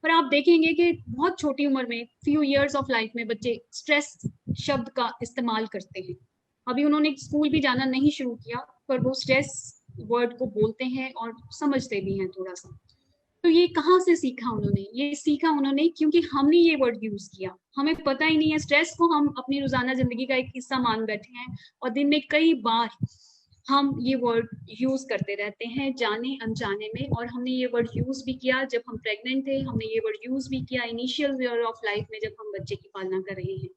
पर आप देखेंगे कि बहुत छोटी उम्र में, फ्यू इयर्स ऑफ लाइफ में बच्चे स्ट्रेस शब्द का इस्तेमाल करते हैं। अभी उन्होंने स्कूल भी जाना नहीं शुरू किया पर वो स्ट्रेस वर्ड को बोलते हैं और समझते भी हैं थोड़ा सा। तो ये कहाँ से सीखा उन्होंने? ये सीखा उन्होंने क्योंकि हमने ये वर्ड यूज किया। हमें पता ही नहीं है, स्ट्रेस को हम अपनी रोजाना जिंदगी का एक हिस्सा मान बैठे हैं और दिन में कई बार हम ये वर्ड यूज करते रहते हैं जाने अनजाने में। और हमने ये वर्ड यूज भी किया जब हम प्रेग्नेंट थे, हमने ये वर्ड यूज भी किया इनिशियल ईयर ऑफ लाइफ में जब हम बच्चे की पालना कर रहे हैं।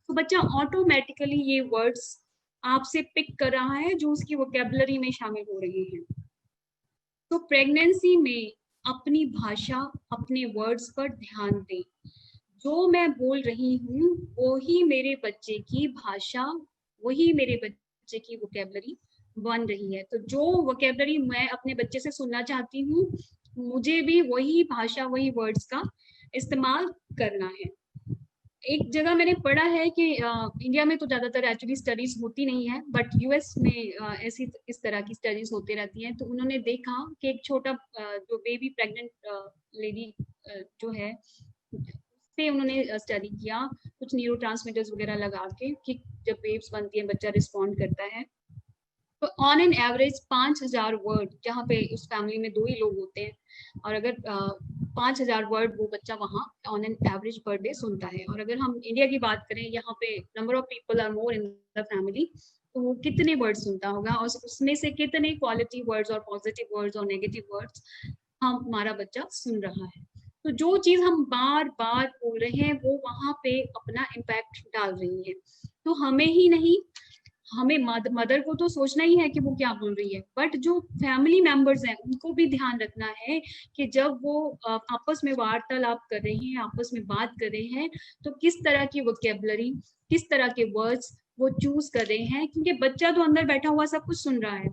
तो बच्चा ऑटोमेटिकली ये वर्ड्स आपसे पिक कर रहा है जो उसकी वोकेबलरी में शामिल हो रहे हैं। तो प्रेगनेंसी में अपनी भाषा, अपने वर्ड्स पर ध्यान दें। जो मैं बोल रही हूँ वही मेरे बच्चे की भाषा, वही मेरे बच्चे की वोकेबलरी बन रही है। तो जो वोकेबलरी मैं अपने बच्चे से सुनना चाहती हूँ, मुझे भी वही भाषा, वही वर्ड्स का इस्तेमाल करना है। एक जगह मैंने पढ़ा है कि इंडिया में तो ज्यादातर एक्चुअली स्टडीज होती नहीं है, बट यूएस में ऐसी इस तरह की स्टडीज होती रहती हैं। तो उन्होंने देखा कि एक छोटा जो बेबी प्रेग्नेंट लेडी जो है, उससे उन्होंने स्टडी किया कुछ न्यूरोट्रांसमीटर्स वगैरह लगा के कि जब बेब्स बनती है बच्चा रिस्पॉन्ड करता है। तो ऑन एन एवरेज 5000 वर्ड, जहाँ पे उस फैमिली में 2 ही लोग होते हैं, और अगर 5000 वर्ड वो बच्चा वहाँ on an average per day सुनता है। और अगर हम इंडिया की बात करें, यहाँ पे number of people are more in the family, तो वो कितने वर्ड सुनता होगा और उसमें से कितने क्वालिटी वर्ड्स और पॉजिटिव वर्ड्स और नेगेटिव वर्ड्स हमारा बच्चा सुन रहा है। तो जो चीज हम बार बार बोल रहे हैं वो वहां पे अपना इम्पैक्ट डाल रही है। तो हमें ही नहीं, हमें मदर को तो सोचना ही है कि वो क्या बोल रही है, बट जो फैमिली मेंबर्स हैं उनको भी ध्यान रखना है कि जब वो आपस में वार्तालाप कर रहे हैं, आपस में बात कर रहे हैं, तो किस तरह की वोकेबलरी, किस तरह के वर्ड्स वो चूज कर रहे हैं। क्योंकि बच्चा तो अंदर बैठा हुआ सब कुछ सुन रहा है,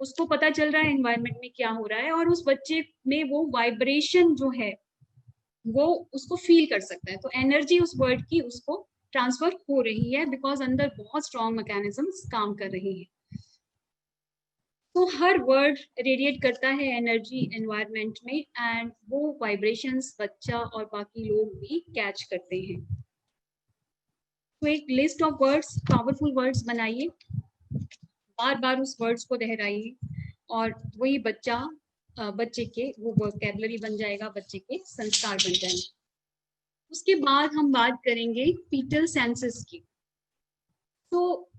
उसको पता चल रहा है एनवायरनमेंट में क्या हो रहा है, और उस बच्चे में वो वाइब्रेशन जो है वो उसको फील कर सकता है। तो एनर्जी उस वर्ड की उसको ट्रांसफर हो रही है, बिकॉज अंदर बहुत स्ट्रॉन्ग मैकेनिज्म्स काम कर रहे हैं। तो हर वर्ड रेडिएट करता है एनर्जी एनवायरनमेंट में, एंड वो वाइब्रेशंस बच्चा और बाकी लोग भी कैच करते हैं। तो एक list of words, powerful words बनाइए, बार बार उस वर्ड्स को दोहराइए, और वही बच्चे के वो वोकैबुलरी बन जाएगा, बच्चे के संस्कार बन जाएंगे। उसके बाद हम बात करेंगे फीटल सेंसेस की। तो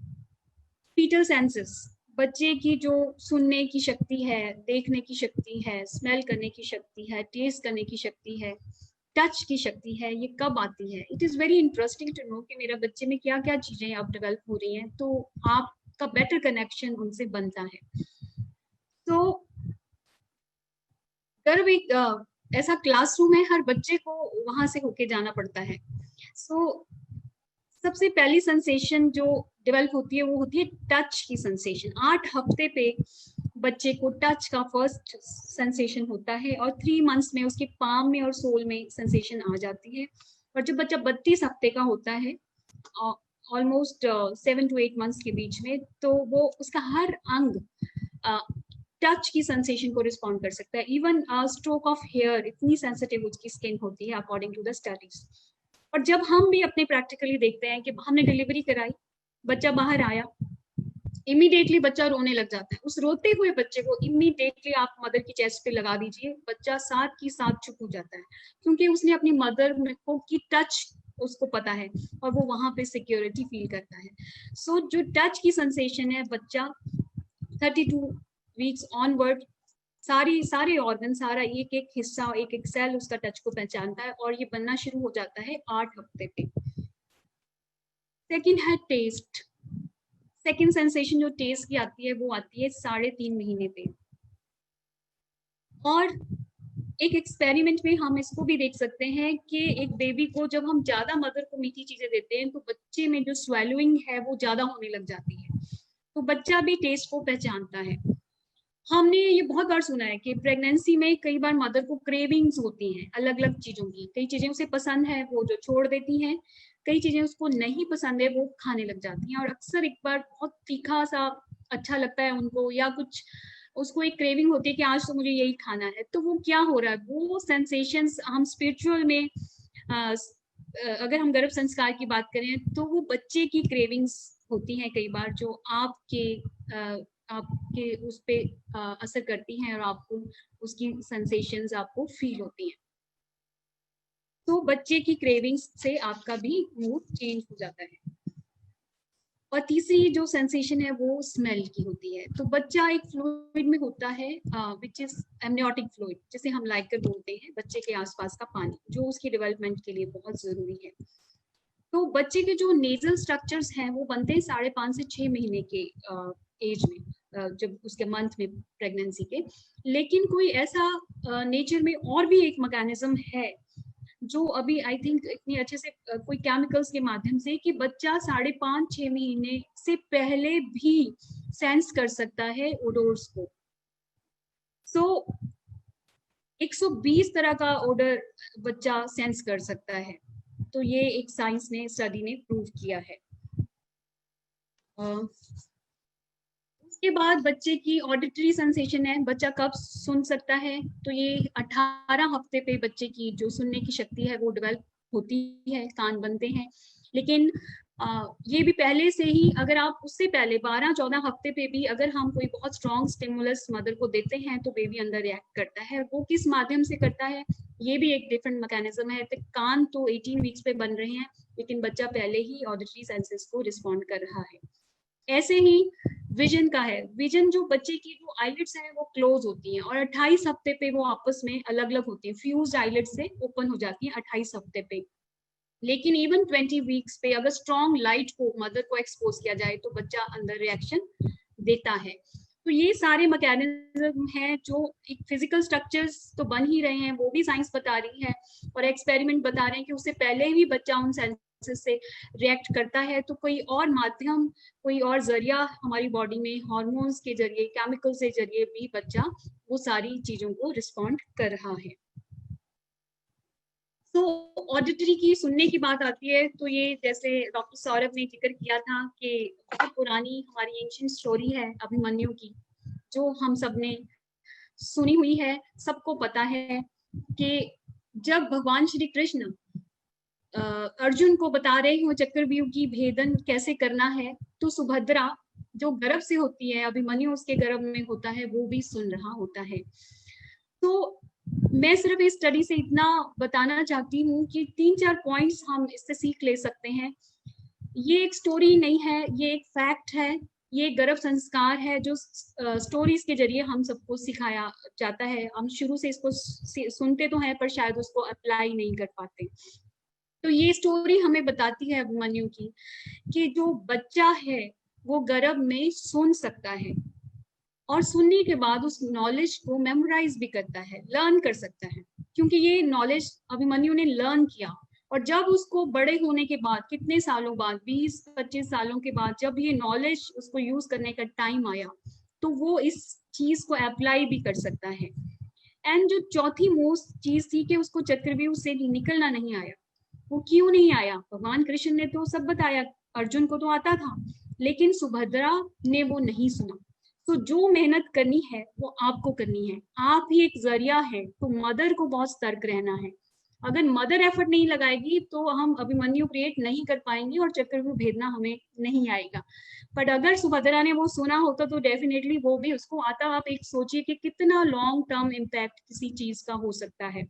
फीटल सेंसेस, बच्चे की जो सुनने की शक्ति है, देखने की शक्ति है, स्मेल करने की शक्ति है, टेस्ट करने की शक्ति है, टच की शक्ति है, ये कब आती है? It is very interesting to know कि मेरा बच्चे में क्या क्या चीजें अब डेवलप हो रही हैं, तो आपका बेटर कनेक्शन उनसे बनता है। तो अगर एक ऐसा क्लासरूम है, हर बच्चे को वहां से होके जाना पड़ता है। सबसे पहली सेंसेशन जो डेवलप होती है वो होती है टच की सेंसेशन। 8 हफ्ते पे बच्चे को टच का फर्स्ट सेंसेशन होता है, और 3 मंथ्स में उसके पाम में और सोल में सेंसेशन आ जाती है। और जब बच्चा 32 हफ्ते का होता है, ऑलमोस्ट 7 to 8 मंथ्स के बीच में, तो वो उसका हर अंग टच की सेंसेशन को रिस्पॉन्ड कर सकता है। इवन स्ट्रोक ऑफ हेयर, इतनी सेंसिटिव उसकी स्किन होती है अकॉर्डिंग टू द स्टडीज। और जब हम भी अपने प्रैक्टिकली देखते हैं कि हमने डिलीवरी कराई, बच्चा बाहर आया, इमीडिएटली बच्चा रोने लग जाता है। उस रोते हुए बच्चे को इमीडिएटली आप मदर की चेस्ट पे लगा दीजिए, बच्चा साथ की साथ चुप हो जाता है, क्योंकि उसने अपनी मदर को की टच उसको पता है और वो वहां पे सिक्योरिटी फील करता है। सो जो टच की सेंसेशन है, बच्चा 32 वीक्स ऑनवर्ड सारे ऑर्गन, सारा एक एक हिस्सा, एक एक सेल उसका टच को पहचानता है, और ये बनना शुरू हो जाता है 8 हफ्ते पे। सेकंड है टेस्ट। सेकंड सेंसेशन जो टेस्ट की आती है वो आती है 3.5 महीने पे। और एक एक्सपेरिमेंट में हम इसको भी देख सकते हैं कि एक बेबी को जब हम ज्यादा मदर को मीठी चीजें देते हैं तो बच्चे में जो स्वेलोइंग है वो ज्यादा होने लग जाती है, तो बच्चा भी टेस्ट को पहचानता है। हमने ये बहुत बार सुना है कि प्रेगनेंसी में कई बार मदर को क्रेविंग्स होती हैं अलग अलग चीजों की। कई चीजें उसे पसंद है वो जो छोड़ देती हैं, कई चीजें उसको नहीं पसंद है वो खाने लग जाती हैं, और अक्सर एक बार बहुत तीखा सा अच्छा लगता है उनको, या कुछ उसको एक क्रेविंग होती है कि आज तो मुझे यही खाना है। तो वो क्या हो रहा है, वो सेंसेशंस हम स्पिरिचुअल में अगर हम गर्भ संस्कार की बात करें तो वो बच्चे की क्रेविंग्स होती हैं कई बार, जो आपके उस पे असर करती हैं और आपको उसकी सेंसेशंस आपको फील होती हैं। तो बच्चे की क्रेविंग्स से आपका भी मूड चेंज हो जाता है। और तीसरी जो सेंसेशन है वो स्मेल की होती है। तो बच्चा एक फ्लूइड में होता है विच इज एमनियोटिक फ्लूइड, जिसे हम लाइकर बोलते हैं, बच्चे के आसपास का पानी, जो उसकी डेवलपमेंट के लिए बहुत जरूरी है। तो बच्चे के जो नेजल स्ट्रक्चर्स हैं वो बनते हैं 5.5 से 6 महीने के एज में, जब उसके मंथ में प्रेगनेंसी के। लेकिन कोई ऐसा नेचर में और भी एक मैकेनिज्म है जो अभी आई थिंक इतनी अच्छे से कोई केमिकल्स के माध्यम से, कि बच्चा 5.5-6 महीने से पहले भी सेंस कर सकता है ओडोर्स को। सो 120 तरह का ओडर बच्चा सेंस कर सकता है। तो ये एक साइंस ने स्टडी ने प्रूव किया है। उसके बाद बच्चे की ऑडिटरी सेंसेशन है, बच्चा कब सुन सकता है, तो ये 18 हफ्ते पे बच्चे की जो सुनने की शक्ति है वो डेवलप होती है, कान बनते हैं। लेकिन ये भी पहले से ही, अगर आप उससे पहले 12-14 हफ्ते पे भी अगर हम कोई बहुत स्ट्रॉन्ग स्टिमुलस मदर को देते हैं तो बेबी अंदर रिएक्ट करता है। वो किस माध्यम से करता है, ये भी एक डिफरेंट मैकेनिज्म है। तो कान तो 18 वीक्स पे बन रहे हैं, लेकिन बच्चा पहले ही ऑडिटरी सेंसेस को रिस्पॉन्ड कर रहा है। ऐसे ही विजन का है, विजन जो बच्चे की जो आईलिड्स हैं वो क्लोज होती हैं और 28 हफ्ते पे वो आपस में अलग अलग होती हैं, फ्यूज्ड आईलिड से ओपन हो जाती हैं 28 हफ्ते पे। लेकिन इवन 20 वीक्स पे अगर स्ट्रॉन्ग लाइट को मदर को एक्सपोज किया जाए तो बच्चा अंदर रिएक्शन देता है। तो ये सारे मैकेनिज्म हैं जो एक फिजिकल स्ट्रक्चर्स तो बन ही रहे हैं, वो भी साइंस बता रही है और एक्सपेरिमेंट बता रहे हैं कि उससे पहले भी बच्चा उन सेंसेस से रिएक्ट करता है। तो कोई और माध्यम, कोई और जरिया हमारी बॉडी में हार्मोन्स के जरिए, केमिकल के जरिए भी बच्चा वो सारी चीजों को रिस्पॉन्ड कर रहा है। तो ऑडिटरी की सुनने की बात आती है तो ये जैसे डॉक्टर सौरभ ने जिक्र किया था कि बहुत पुरानी हमारी एंशिएंट स्टोरी है अभिमन्यु की, जो हम सब ने सुनी हुई है। सबको पता है कि जब भगवान श्री कृष्ण अर्जुन को बता रहे हो चक्रव्यूह की भेदन कैसे करना है, तो सुभद्रा जो गर्भ से होती है, अभिमन्यु उसके गर्भ में होता है, वो भी सुन रहा होता है। तो मैं सिर्फ इस स्टडी से इतना बताना चाहती हूँ कि 3-4 पॉइंट्स हम इससे सीख ले सकते हैं। ये एक स्टोरी नहीं है, ये एक फैक्ट है, ये गर्भ संस्कार है जो स्टोरीज के जरिए हम सबको सिखाया जाता है। हम शुरू से इसको सुनते तो हैं पर शायद उसको अप्लाई नहीं कर पाते। तो ये स्टोरी हमें बताती है अभिमन्यु की कि जो बच्चा है वो गर्भ में सुन सकता है और सुनने के बाद उस नॉलेज को मेमोराइज भी करता है, लर्न कर सकता है, क्योंकि ये नॉलेज अभिमन्यु ने लर्न किया। और जब उसको बड़े होने के बाद, कितने सालों बाद, 20-25 सालों के बाद, जब ये नॉलेज उसको यूज करने का टाइम आया तो वो इस चीज को अप्लाई भी कर सकता है। एंड जो चौथी मोस्ट चीज थी कि उसको चक्रव्यूह से निकलना नहीं आया। वो क्यों नहीं आया? भगवान कृष्ण ने तो सब बताया, अर्जुन को तो आता था, लेकिन सुभद्रा ने वो नहीं सुना। तो जो मेहनत करनी है वो आपको करनी है, आप ही एक जरिया है। तो मदर को बहुत सतर्क रहना है। अगर मदर एफर्ट नहीं लगाएगी तो हम अभिमन्यु क्रिएट नहीं कर पाएंगे और चक्रव्यूह भेदना हमें नहीं आएगा। बट अगर सुभद्रा ने वो सुना होता तो डेफिनेटली वो भी उसको आता। आप एक सोचिए कि कितना लॉन्ग टर्म इम्पैक्ट किसी चीज का हो सकता है।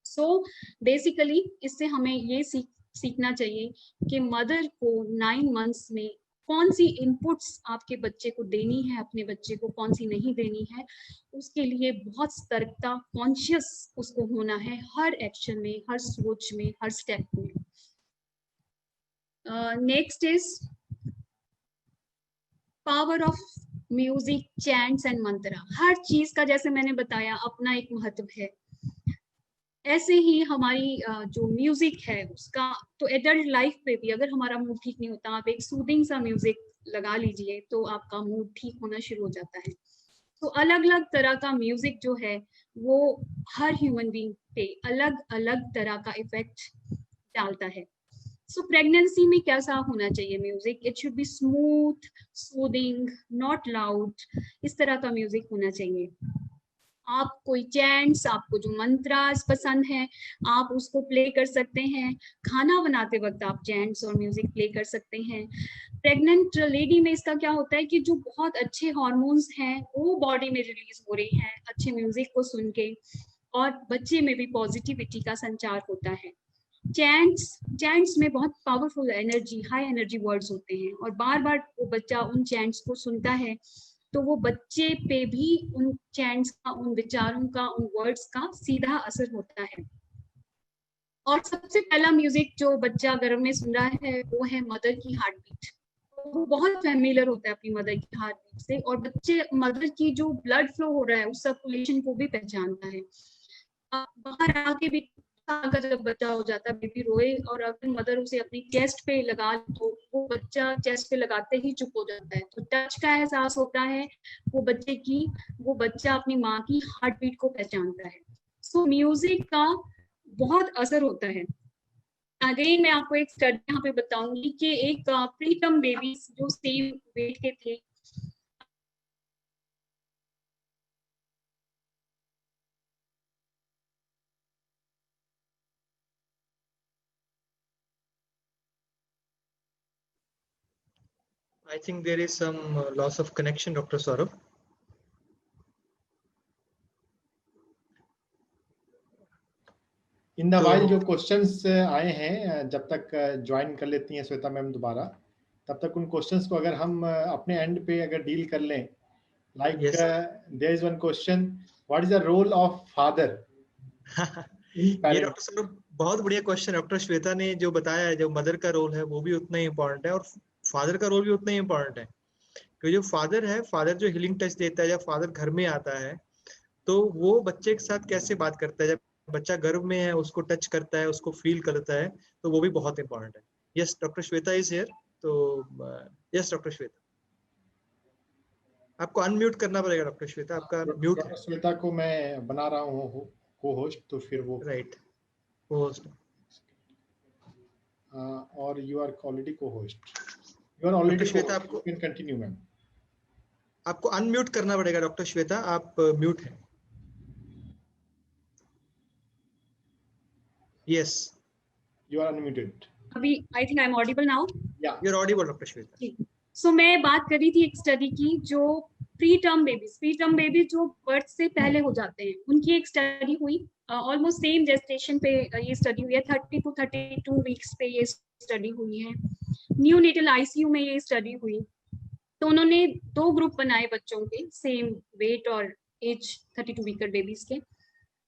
सो बेसिकली इससे हमें ये सीखना चाहिए कि मदर को 9 मंथ्स में कौन सी इनपुट्स आपके बच्चे को देनी है, अपने बच्चे को कौन सी नहीं देनी है, उसके लिए बहुत सतर्कता, कॉन्शियस उसको होना है हर एक्शन में, हर सोच में, हर स्टेप में। Next is power of music, chants and मंत्र। हर चीज का जैसे मैंने बताया अपना एक महत्व है, ऐसे ही हमारी जो म्यूजिक है उसका तो एडल्ट लाइफ पे भी, अगर हमारा मूड ठीक नहीं होता, आप एक सूदिंग सा म्यूजिक लगा लीजिए तो आपका मूड ठीक होना शुरू हो जाता है। तो अलग अलग तरह का म्यूजिक जो है वो हर ह्यूमन बीइंग पे अलग अलग तरह का इफेक्ट डालता है। सो प्रेगनेंसी में कैसा होना चाहिए music? It should be smooth, soothing, not loud, इस तरह का म्यूजिक होना चाहिए। आप कोई चैंट्स, आपको जो मंत्रास पसंद है आप उसको प्ले कर सकते हैं। खाना बनाते वक्त आप चैंट्स और म्यूजिक प्ले कर सकते हैं। प्रेग्नेंट लेडी में इसका क्या होता है कि जो बहुत अच्छे हार्मोन्स हैं वो बॉडी में रिलीज हो रही हैं अच्छे म्यूजिक को सुन के, और बच्चे में भी पॉजिटिविटी का संचार होता है। चैंट्स में बहुत powerful energy, high energy words होते हैं, और बार बार वो बच्चा उन चैंट्स को सुनता है तो वो बच्चे पे भी उन चैंट्स का, उन विचारों का, उन वर्ड्स का सीधा असर होता है। और सबसे पहला म्यूजिक जो बच्चा गर्भ में सुन रहा है वो है मदर की हार्ट बीट। वो बहुत फैमिलियर होता है अपनी मदर की हार्ट बीट से, और बच्चे मदर की जो ब्लड फ्लो हो रहा है उस सर्कुलेशन को भी पहचानता है। बाहर आके भी अगर जब बच्चा हो जाता है, बेबी रोए और अगर मदर उसे अपनी चेस्ट पे लगा तो वो बच्चा चेस्ट पे लगाते ही चुप हो जाता है। तो टच का एहसास होता है वो बच्चे की, वो बच्चा अपनी माँ की हार्ट बीट को पहचानता है। सो म्यूजिक का बहुत असर होता है। अगेन मैं आपको एक स्टडी यहाँ पे बताऊंगी कि एक प्रीटर्म बेबीज जो सेम वेट के थे, I think there is some loss of connection, Dr. Saurabh. In the while जो क्वेश्चंस आए हैं, जब तक ज्वाइन कर लेती हैं श्वेता मैम दोबारा, तब तक उन क्वेश्चंस को अगर हम अपने एंड पे अगर डील कर लें, like there is one question, what is the role of father? ये डॉक्टर साहब बहुत बढ़िया क्वेश्चन। डॉक्टर श्वेता ने जो बताया है, जो मदर का रोल है वो भी उतना ही इम्पोर्टेंट है और फादर का रोल भी उतना ही इम्पोर्टेंट है। क्योंकि जो फादर है, फादर जो हीलिंग टच देता है, जब फादर घर में आता है तो वो बच्चे के साथ कैसे बात करता है, जब बच्चा गर्भ में है उसको टच करता है, उसको फील करता है, तो वो भी बहुत इंपॉर्टेंट है। Yes, doctor Shweta is here. तो यस डॉक्टर श्वेता, आपको अनम्यूट करना पड़ेगा। डॉक्टर श्वेता आपका म्यूट है। श्वेता को मैं बना रहा हूँ को होस्ट, तो फिर वो राइट होस्ट, और you are already co host, you are already Shweta आपको कैन कंटिन्यू मैम। आपको अनम्यूट करना पड़ेगा डॉक्टर श्वेता, आप म्यूट हैं। Yes you are unmuted. अभी I think I am audible now. Yeah you are audible doctor Shweta. So मैं बात कर रही थी एक स्टडी की, जो प्री टर्म बेबी जो बर्थ से पहले हो जाते हैं उनकी एक स्टडी हुई। ऑलमोस्ट सेम जेस्टेशन पे ये स्टडी हुई है, 30 to 32 वीक्स पे ये स्टडी हुई है। न्यू नेटल आईसीयू में ये स्टडी हुई। तो उन्होंने 2 ग्रुप बनाए बच्चों के, सेम वेट और एज 32 वीकर बेबीज के।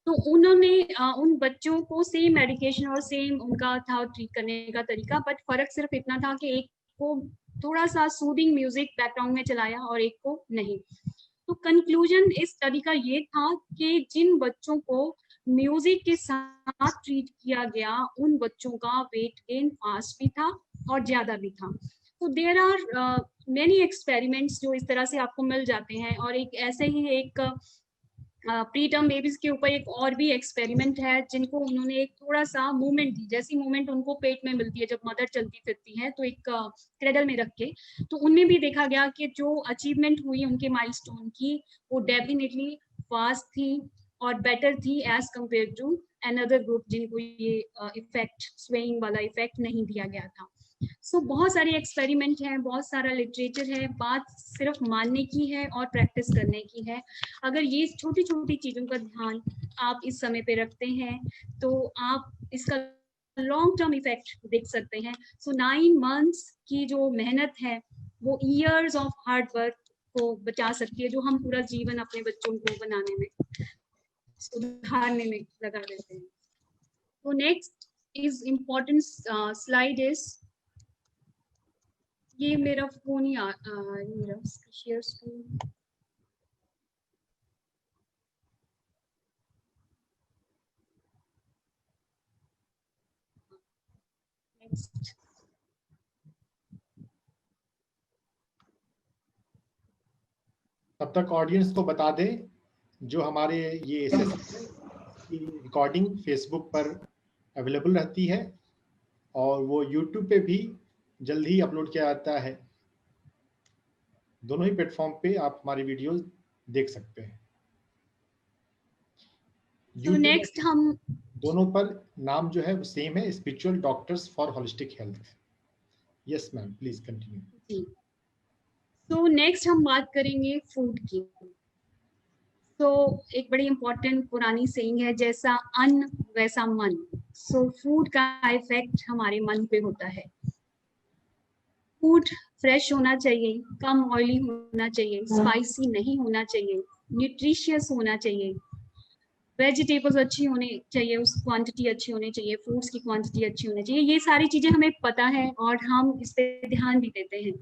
तो उन्होंने उन बच्चों को सेम मेडिकेशन और सेम उनका था ट्रीट करने का तरीका, बट फर्क सिर्फ इतना था कि एक को थोड़ा सा सूदिंग म्यूजिक बैकग्राउंड में चलाया और एक को नहीं। तो कंक्लूजन इस स्टडी का ये था कि जिन बच्चों को म्यूजिक के साथ ट्रीट किया गया उन बच्चों का वेट गेन फास्ट भी था और ज्यादा भी था। तो देयर आर मेनी एक्सपेरिमेंट्स जो इस तरह से आपको मिल जाते हैं। और एक ऐसे ही एक प्री टर्म बेबीज के ऊपर एक और भी एक्सपेरिमेंट है जिनको उन्होंने एक थोड़ा सा मूवमेंट दी, जैसी मूवमेंट उनको पेट में मिलती है जब मदर चलती फिरती है, तो एक क्रेडल में रख के। तो उनमें भी देखा गया कि जो अचीवमेंट हुई उनके माइलस्टोन की, वो डेफिनेटली फास्ट थी और बेटर थी as compare to another group जिनको ये इफेक्ट, स्वेइंग वाला इफेक्ट नहीं दिया गया था। सो बहुत सारे एक्सपेरिमेंट हैं, बहुत सारा लिटरेचर है, बात सिर्फ मानने की है और प्रैक्टिस करने की है। अगर ये छोटी छोटी चीजों का ध्यान आप इस समय पे रखते हैं तो आप इसका लॉन्ग टर्म इफेक्ट देख सकते हैं। सो 9 months की जो मेहनत है वो ईयर्स ऑफ हार्ड वर्क को बचा सकती है, जो हम पूरा जीवन अपने बच्चों को बनाने में, सुधारने में लगा देते हैं। तो next is important slide is, ये मेरा फोन ही मेरा शेयर स्क्रीन। नेक्स्ट तब तक ऑडियंस को बता दें जो हमारे ये सेशन की रिकॉर्डिंग फेसबुक पर अवेलेबल रहती है और वो यूट्यूब पे भी जल्द ही अपलोड किया जाता है। दोनों ही प्लेटफॉर्म पे आप हमारी वीडियोस देख सकते हैं। तो नेक्स्ट हम दोनों पर नाम जो है वो सेम है, spiritual doctors for holistic health. Yes ma'am, please continue. जी, तो नेक्स्ट हम बात करेंगे फूड की। तो एक बड़ी इंपॉर्टेंट पुरानी सेइंग है, जैसा अन्न वैसा मन। सो फूड का इफेक्ट हमारे मन पे होता है। फूड फ्रेश होना चाहिए, कम ऑयली होना चाहिए, स्पाइसी नहीं होना चाहिए, न्यूट्रिशियस होना चाहिए, वेजिटेबल्स अच्छी होनी चाहिए, उस क्वांटिटी अच्छी होनी चाहिए, फ्रूट्स की क्वांटिटी अच्छी होनी चाहिए। ये सारी चीजें हमें पता है और हम इस पे ध्यान भी देते हैं।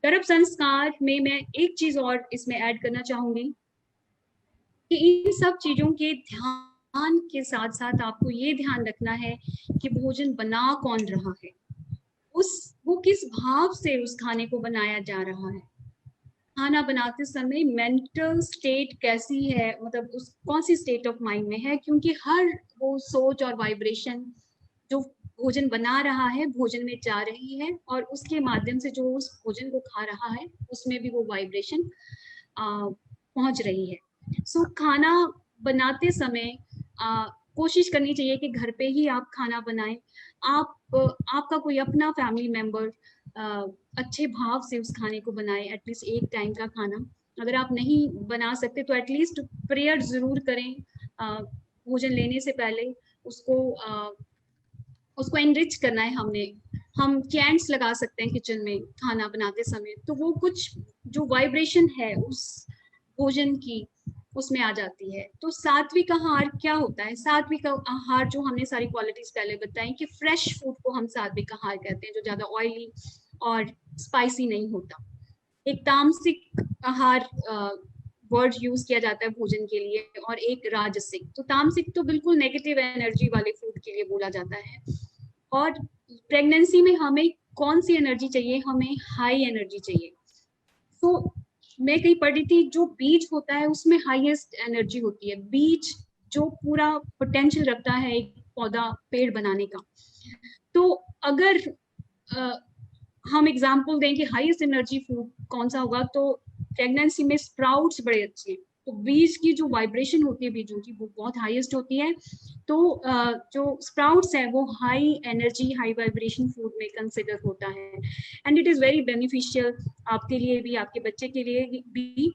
गर्भ संस्कार में मैं एक चीज और इसमें ऐड करना चाहूंगी कि इन सब चीजों के ध्यान के साथ साथ आपको ये ध्यान रखना है कि भोजन बना कौन रहा है, वो किस भाव से उस खाने को बनाया जा रहा है। खाना बनाते समय मेंटल स्टेट कैसी है, मतलब उस कौन सी स्टेट ऑफ माइंड में है, क्योंकि हर वो सोच और वाइब्रेशन जो भोजन बना रहा है भोजन में जा रही है और उसके माध्यम से जो उस भोजन को खा रहा है उसमें भी वो वाइब्रेशन पहुंच रही है। सो खाना बनाते समय कोशिश करनी चाहिए कि घर पे ही आप खाना बनाएं। आपका कोई अपना फैमिली मेंबर अच्छे भाव से उस खाने को बनाए, एटलीस्ट एक टाइम का खाना। अगर आप नहीं बना सकते तो एटलीस्ट प्रेयर जरूर करें भोजन लेने से पहले। उसको एनरिच करना है हम चैंट्स लगा सकते हैं किचन में खाना बनाते समय, तो वो कुछ जो वाइब्रेशन है उस भोजन की उसमें आ जाती है। तो सात्विक आहार क्या होता है? सात्विक आहार जो हमने सारी क्वालिटीज पहले बताई कि फ्रेश फूड को हम सात्विक आहार कहते हैं, जो ज्यादा ऑयली और स्पाइसी नहीं होता। एक तामसिक आहार वर्ड यूज किया जाता है भोजन के लिए, और एक राजसिक। तो तामसिक तो बिल्कुल नेगेटिव एनर्जी वाले फूड के लिए बोला जाता है। और प्रेगनेंसी में हमें कौन सी एनर्जी चाहिए? हमें हाई एनर्जी चाहिए। तो मैं कहीं पढ़ी थी, जो बीज होता है उसमें हाईएस्ट एनर्जी होती है। बीज जो पूरा पोटेंशियल रखता है एक पौधा पेड़ बनाने का। तो अगर हम एग्जांपल दें कि हाईएस्ट एनर्जी फूड कौन सा होगा, तो प्रेगनेंसी में स्प्राउट्स बड़े अच्छे हैं। तो बीज की जो वाइब्रेशन होती है बीजों की वो बहुत हाईएस्ट होती है। तो जो स्प्राउट्स है वो high energy high vibration food में कंसिडर होता है, and it is very beneficial आपके लिए भी, आपके बच्चे के लिए भी।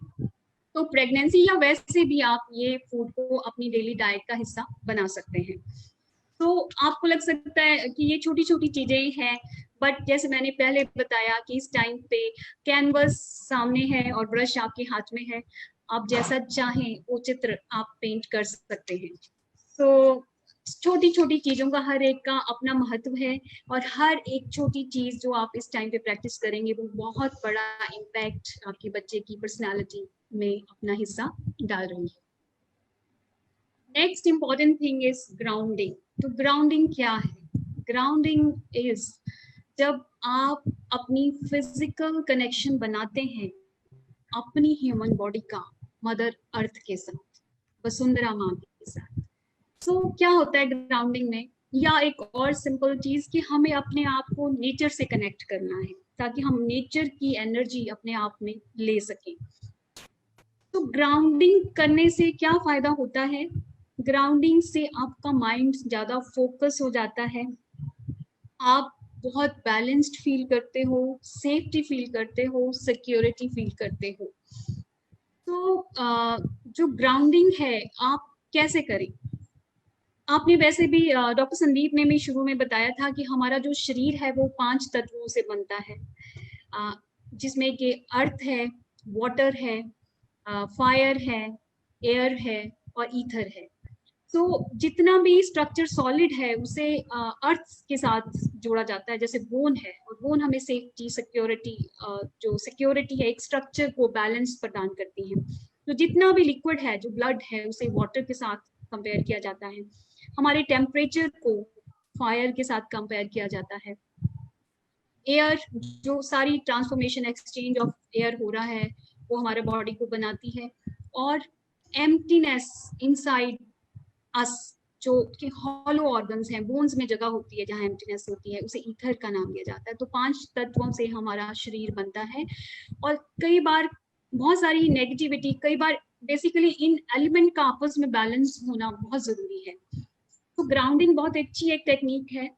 तो प्रेगनेंसी या वैसे भी आप ये फूड को अपनी डेली डाइट का हिस्सा बना सकते हैं। तो आपको लग सकता है कि ये छोटी छोटी चीजें हैं, बट जैसे मैंने पहले बताया कि इस टाइम पे कैनवस सामने है और ब्रश आपके हाथ में है, आप जैसा चाहें वो चित्र आप पेंट कर सकते हैं। तो छोटी छोटी चीजों का हर एक का अपना महत्व है, और हर एक छोटी चीज जो आप इस टाइम पे प्रैक्टिस करेंगे वो बहुत बड़ा इम्पैक्ट आपके बच्चे की पर्सनालिटी में अपना हिस्सा डाल रही है। Next important thing is grounding. तो ग्राउंडिंग क्या है? ग्राउंडिंग इज जब आप अपनी फिजिकल कनेक्शन बनाते हैं अपनी ह्यूमन बॉडी का मदर अर्थ के साथ, वसुंधरा माँ के साथ। तो क्या होता है ग्राउंडिंग में? या एक और सिंपल चीज कि हमें अपने आप को नेचर से कनेक्ट करना है ताकि हम नेचर की एनर्जी अपने आप में ले सकें। तो ग्राउंडिंग करने से क्या फायदा होता है? ग्राउंडिंग से आपका माइंड ज्यादा फोकस हो जाता है, आप बहुत बैलेंस्ड फील करते हो, सेफ्टी फील करते हो, सिक्योरिटी फील करते हो। तो जो ग्राउंडिंग है आप कैसे करें? आपने वैसे भी डॉक्टर संदीप ने भी शुरू में बताया था कि हमारा जो शरीर है वो 5 तत्वों से बनता है, जिसमें कि अर्थ है, वाटर है, फायर है, एयर है और ईथर है। तो जितना भी स्ट्रक्चर सॉलिड है उसे अर्थ के साथ जोड़ा जाता है, जैसे बोन है, और बोन हमें सेफ्टी सिक्योरिटी, जो सिक्योरिटी है एक स्ट्रक्चर को बैलेंस प्रदान करती है। तो जितना भी लिक्विड है, जो ब्लड है, उसे वाटर के साथ कंपेयर किया जाता है। हमारे टेम्परेचर को फायर के साथ कंपेयर किया जाता है। एयर, जो सारी ट्रांसफॉर्मेशन एक्सचेंज ऑफ एयर हो रहा है वो हमारे बॉडी को बनाती है। और एम्प्टीनेस इनसाइड अस, जो कि हॉलो ऑर्गन्स हैं, बोन्स में जगह होती है जहाँ एम्प्टीनेस होती है, उसे ईथर का नाम दिया जाता है। तो 5 तत्वों से हमारा शरीर बनता है। और कई बार बहुत सारी नेगेटिविटी, कई बार बेसिकली इन एलिमेंट का आपस में बैलेंस होना बहुत जरूरी है। तो ग्राउंडिंग बहुत अच्छी एक टेक्निक है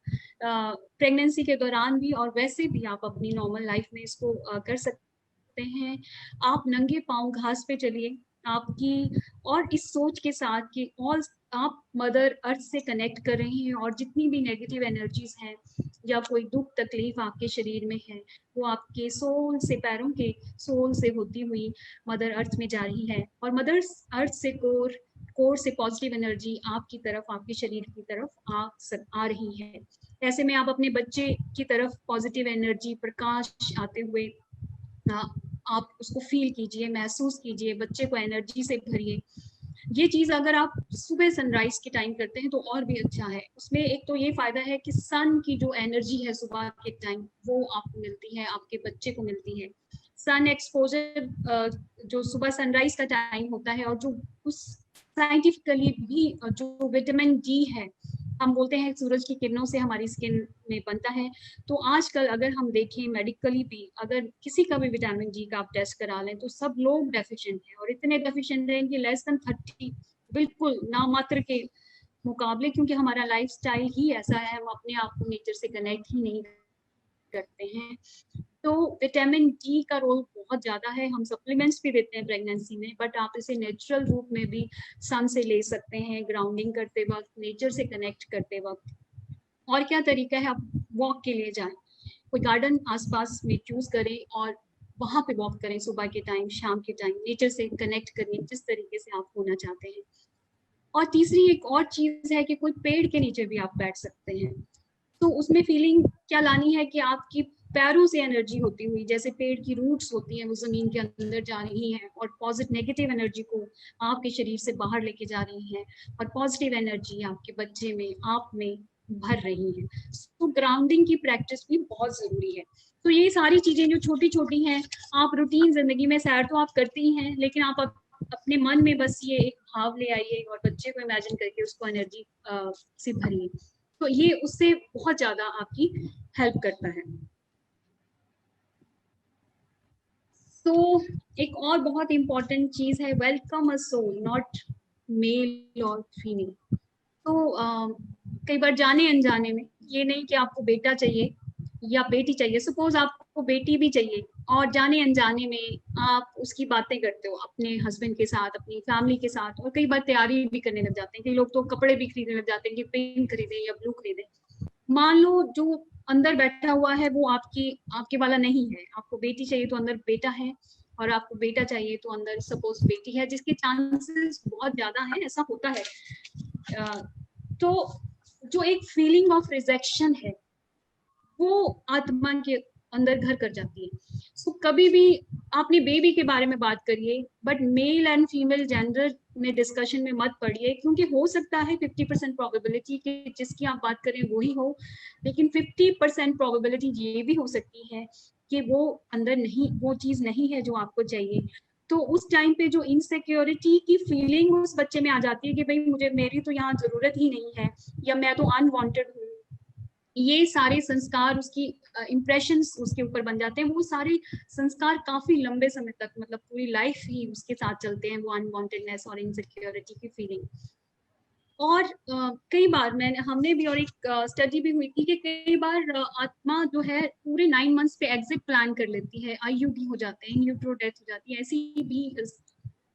प्रेगनेंसी के दौरान भी, और वैसे भी आप अपनी नॉर्मल लाइफ में इसको कर सकते हैं। आप नंगे पांव घास पे चलिए आपकी, और इस सोच के साथ कि ऑल आप मदर अर्थ से कनेक्ट कर रहे हैं, और जितनी भी नेगेटिव एनर्जीज हैं या कोई दुख तकलीफ आपके शरीर में है, वो आपके सोल से, पैरों के सोल से होती हुई मदर अर्थ में जा रही है। और मदर अर्थ से कोर से पॉजिटिव एनर्जी आपकी तरफ, आपके शरीर की तरफ आ रही है। ऐसे में आप अपने बच्चे की तरफ पॉजिटिव एनर्जी, प्रकाश आते हुए आप उसको फील कीजिए, महसूस कीजिए, बच्चे को एनर्जी से भरिए। ये चीज अगर आप सुबह सनराइज के टाइम करते हैं तो और भी अच्छा है। उसमें एक तो ये फायदा है कि सन की जो एनर्जी है सुबह के टाइम, वो आपको मिलती है, आपके बच्चे को मिलती है। सन एक्सपोजर जो सुबह सनराइज का टाइम होता है, और जो उस साइंटिफिकली भी जो विटामिन डी है, हम बोलते हैं सूरज की किरणों से हमारी स्किन में बनता है। तो आजकल अगर हम देखें मेडिकली भी, अगर किसी का भी विटामिन डी का आप टेस्ट करा लें तो सब लोग डेफिशिएंट हैं, और इतने डेफिशिएंट हैं कि लेस देन 30, बिल्कुल नामात्र के मुकाबले, क्योंकि हमारा लाइफस्टाइल ही ऐसा है, हम अपने आप को नेचर से कनेक्ट ही नहीं करते हैं। तो विटामिन डी का रोल बहुत ज्यादा है। हम सप्लीमेंट्स भी देते हैं प्रेगनेंसी में, बट आप इसे नेचुरल रूप में भी सन से ले सकते हैं, ग्राउंडिंग करते वक्त, नेचर से कनेक्ट करते वक्त। और क्या तरीका है, आप वॉक के लिए जाएं, कोई गार्डन आसपास में चूज करें और वहां पे वॉक करें, सुबह के टाइम, शाम के टाइम, नेचर से कनेक्ट करिए जिस तरीके से आप होना चाहते हैं। और तीसरी एक और चीज है कि कोई पेड़ के नीचे भी आप बैठ सकते हैं। तो उसमें फीलिंग क्या लानी है कि आपकी पैरों से एनर्जी होती हुई, जैसे पेड़ की रूट्स होती हैं, वो जमीन के अंदर जा रही हैं और पॉजिटिव नेगेटिव एनर्जी को आपके शरीर से बाहर लेके जा रही हैं, और पॉजिटिव एनर्जी आपके बच्चे में, आप में भर रही है। तो ग्राउंडिंग की प्रैक्टिस भी बहुत जरूरी है। तो ये सारी चीजें जो छोटी छोटी हैं, आप रूटीन जिंदगी में सैर तो आप करती ही हैं, लेकिन आप अपने मन में बस ये एक भाव ले आइए और बच्चे को इमेजिन करके उसको एनर्जी से भरिए, तो ये उससे बहुत ज्यादा आपकी हेल्प करता है। तो एक और बहुत इंपॉर्टेंट चीज है, welcome a soul, not male और फीमेल। तो कई बार जाने अनजाने में, ये नहीं कि आपको बेटा चाहिए या बेटी चाहिए, सपोज आपको बेटी भी चाहिए, और जाने अनजाने में आप उसकी बातें करते हो अपने हस्बैंड के साथ, अपनी फैमिली के साथ, और कई बार तैयारी भी करने लग जाते हैं। कई लोग तो कपड़े भी खरीदने लग जाते हैं कि पिंक खरीदे या ब्लू खरीदे। मान लो जो अंदर बैठा हुआ है वो आपके वाला नहीं है, आपको बेटी चाहिए तो अंदर बेटा है, और आपको बेटा चाहिए तो अंदर सपोज बेटी है, जिसके चांसेस बहुत ज्यादा है, ऐसा होता है। तो जो एक फीलिंग ऑफ रिजेक्शन है वो आत्मा के अंदर घर कर जाती है। तो कभी भी आपने बेबी के बारे में बात करिए, but male and female gender में डिस्कशन में मत पड़िए, क्योंकि हो सकता है 50% प्रोबेबिलिटी कि जिसकी आप बात करें वही हो, लेकिन 50% प्रोबेबिलिटी ये भी हो सकती है कि वो अंदर नहीं, वो चीज नहीं है जो आपको चाहिए। तो उस टाइम पे जो इनसिक्योरिटी की फीलिंग उस बच्चे में आ जाती है कि भाई मुझे, मेरी तो यहाँ जरूरत ही नहीं है, या मैं तो अनवांटेड हूँ, ये सारे संस्कार, उसकी इम्प्रेशंस उसके ऊपर बन जाते हैं। वो सारे संस्कार काफी लंबे समय तक, मतलब पूरी लाइफ ही उसके साथ चलते हैं, वो अनवांटेडनेस और इनसिक्योरिटी की फीलिंग। और कई बार हमने भी, और एक स्टडी भी हुई थी कि कई बार आत्मा जो है पूरे 9 मंथ्स पे एग्जिट प्लान कर लेती है, IUD हो जाते हैं, इन यूट्रो डेथ हो जाती है। ऐसी भी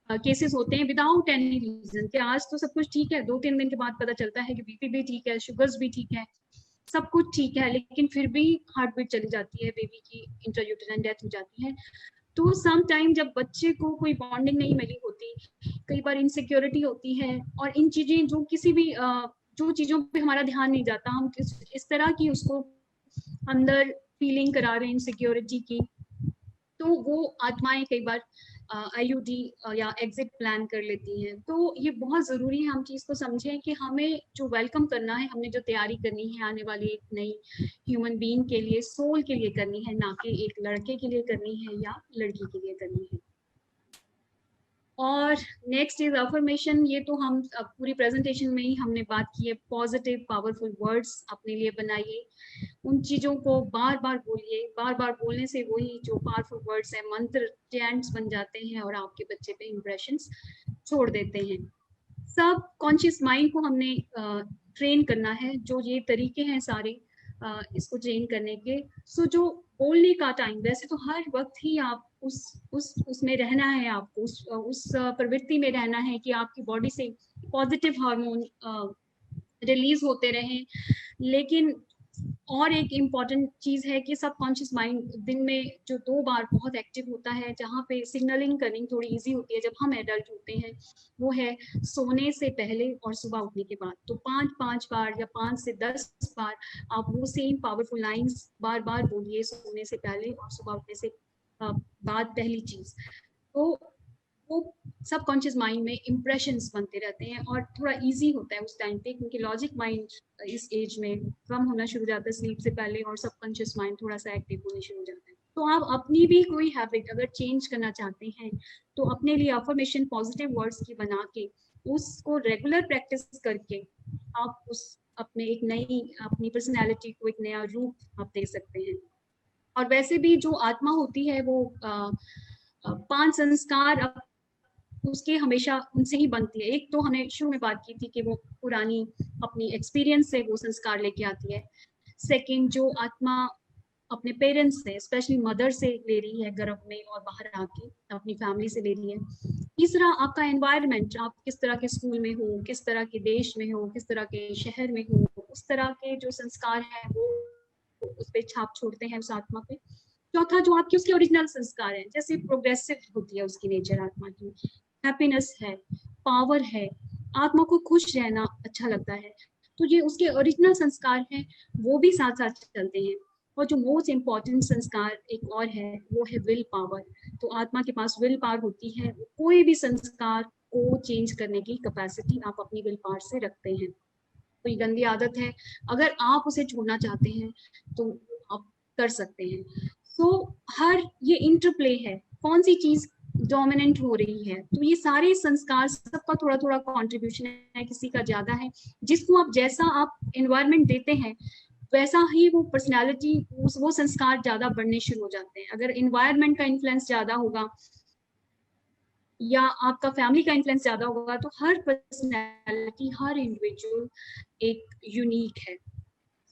केसेस होते हैं विदाउट एनी रीजन, कि आज तो सब कुछ ठीक है, 2-3 दिन के बाद पता चलता है कि BP भी ठीक है, शुगर्स भी ठीक है, सब कुछ ठीक है, लेकिन फिर भी हार्ट बीट चली जाती है, बेबी की इंट्रायूटेराइन डेथ हो जाती है। तो सम टाइम जब बच्चे को कोई बॉन्डिंग नहीं मिली होती, कई बार इनसिक्योरिटी होती है, और इन चीजें जो किसी भी जो चीजों पे हमारा ध्यान नहीं जाता, हम इस तरह की उसको अंदर फीलिंग करा रहे हैं इनसिक्योरिटी की, तो वो आत्माएं कई बार IUD या एग्जिट प्लान कर लेती हैं। तो ये बहुत जरूरी है हम चीज को समझें कि हमें जो वेलकम करना है, हमने जो तैयारी करनी है आने वाली एक नई ह्यूमन बीइंग के लिए, सोल के लिए करनी है, ना कि एक लड़के के लिए करनी है या लड़की के लिए करनी है। और नेक्स्ट इज अफर्मेशन। ये तो हम पूरी प्रेजेंटेशन में ही हमने बात की है। पॉजिटिव पावरफुल वर्ड्स अपने लिए बनाइए, उन चीजों को बार बार बोलिए। बार बार बोलने से वही जो पावरफुल वर्ड्स है, मंत्र चैंट्स बन जाते हैं और आपके बच्चे पे इंप्रेशंस छोड़ देते हैं। सब कॉन्शियस माइंड को हमने ट्रेन करना है। जो ये तरीके हैं सारे इसको ट्रेन करने के। सो जो बोलने का टाइम, वैसे तो हर वक्त ही आप उसमें रहना है, आपको उस प्रवृत्ति में रहना है कि आपकी बॉडी से पॉजिटिव हार्मोन रिलीज होते रहें। लेकिन और एक इम्पॉर्टेंट चीज है कि सबकॉन्शियस माइंड दिन में जो 2 बार बहुत एक्टिव होता है, जहाँ पे सिग्नलिंग करनी थोड़ी इजी होती है जब हम एडल्ट होते हैं, वो है सोने से पहले और सुबह उठने के बाद। तो 5 बार या 5 से 10 बार आप वो सेम पावरफुल लाइंस बार बार बोलिए, सोने से पहले और सुबह उठने से बाद पहली चीज। तो वो सबकॉन्शियस माइंड में इंप्रेशंस बनते रहते हैं और थोड़ा इजी होता है उस टाइम पे, क्योंकि लॉजिक माइंड इस एज में कम होना शुरू हो जाता है स्लीप से पहले, और सबकॉन्शियस माइंड थोड़ा सा एक्टिव होने शुरू हो जाता है। तो आप अपनी भी कोई हैबिट अगर चेंज करना चाहते हैं तो अपने लिए अफर्मेशन पॉजिटिव वर्ड्स की बना के उसको रेगुलर प्रैक्टिस करके आप उस अपने एक नई अपनी पर्सनैलिटी को एक नया रूप आप दे सकते हैं। और वैसे भी जो आत्मा होती है वो 5 संस्कार उसके हमेशा उनसे ही बनती है। एक तो हमने शुरू में बात की थी कि वो पुरानी अपनी एक्सपीरियंस से वो संस्कार लेके आती है। सेकंड, जो आत्मा अपने पेरेंट्स से, स्पेशली मदर से ले रही है गर्भ में और बाहर आके अपनी फैमिली से ले रही है। तीसरा, आपका एनवायरनमेंट, आप किस तरह के स्कूल में हो, किस तरह के देश में हो, किस तरह के शहर में हो, उस तरह के जो संस्कार हैं वो उस पर छाप छोड़ते हैं उस आत्मा पे। चौथा, जो आपके उसके ओरिजिनल संस्कार हैं, जैसे प्रोग्रेसिव होती है उसकी नेचर आत्मा की, हैप्पीनेस है, पावर है, आत्मा को खुश रहना अच्छा लगता है, तो ये उसके ओरिजिनल संस्कार हैं, वो भी साथ साथ चलते हैं। और जो मोस्ट इम्पॉर्टेंट संस्कार एक और है वो है विल पावर। तो आत्मा के पास विल पावर होती है, कोई भी संस्कार को चेंज करने की कैपेसिटी आप अपनी विल पावर से रखते हैं। कोई गंदी आदत है, अगर आप उसे छोड़ना चाहते हैं तो आप कर सकते हैं। तो हर ये इंटरप्ले है, कौन सी चीज डोमिनेंट हो रही है, तो ये सारे संस्कार सबका थोड़ा थोड़ा कंट्रीब्यूशन है, किसी का ज्यादा है। जिसको आप जैसा आप एनवायरनमेंट देते हैं वैसा ही वो पर्सनालिटी, वो संस्कार ज्यादा बढ़ने शुरू हो जाते हैं। अगर एनवायरनमेंट का इन्फ्लुएंस ज्यादा होगा या आपका फैमिली का इन्फ्लुएंस ज्यादा होगा तो हर पर्सनालिटी, हर इंडिविजुअल एक यूनिक है।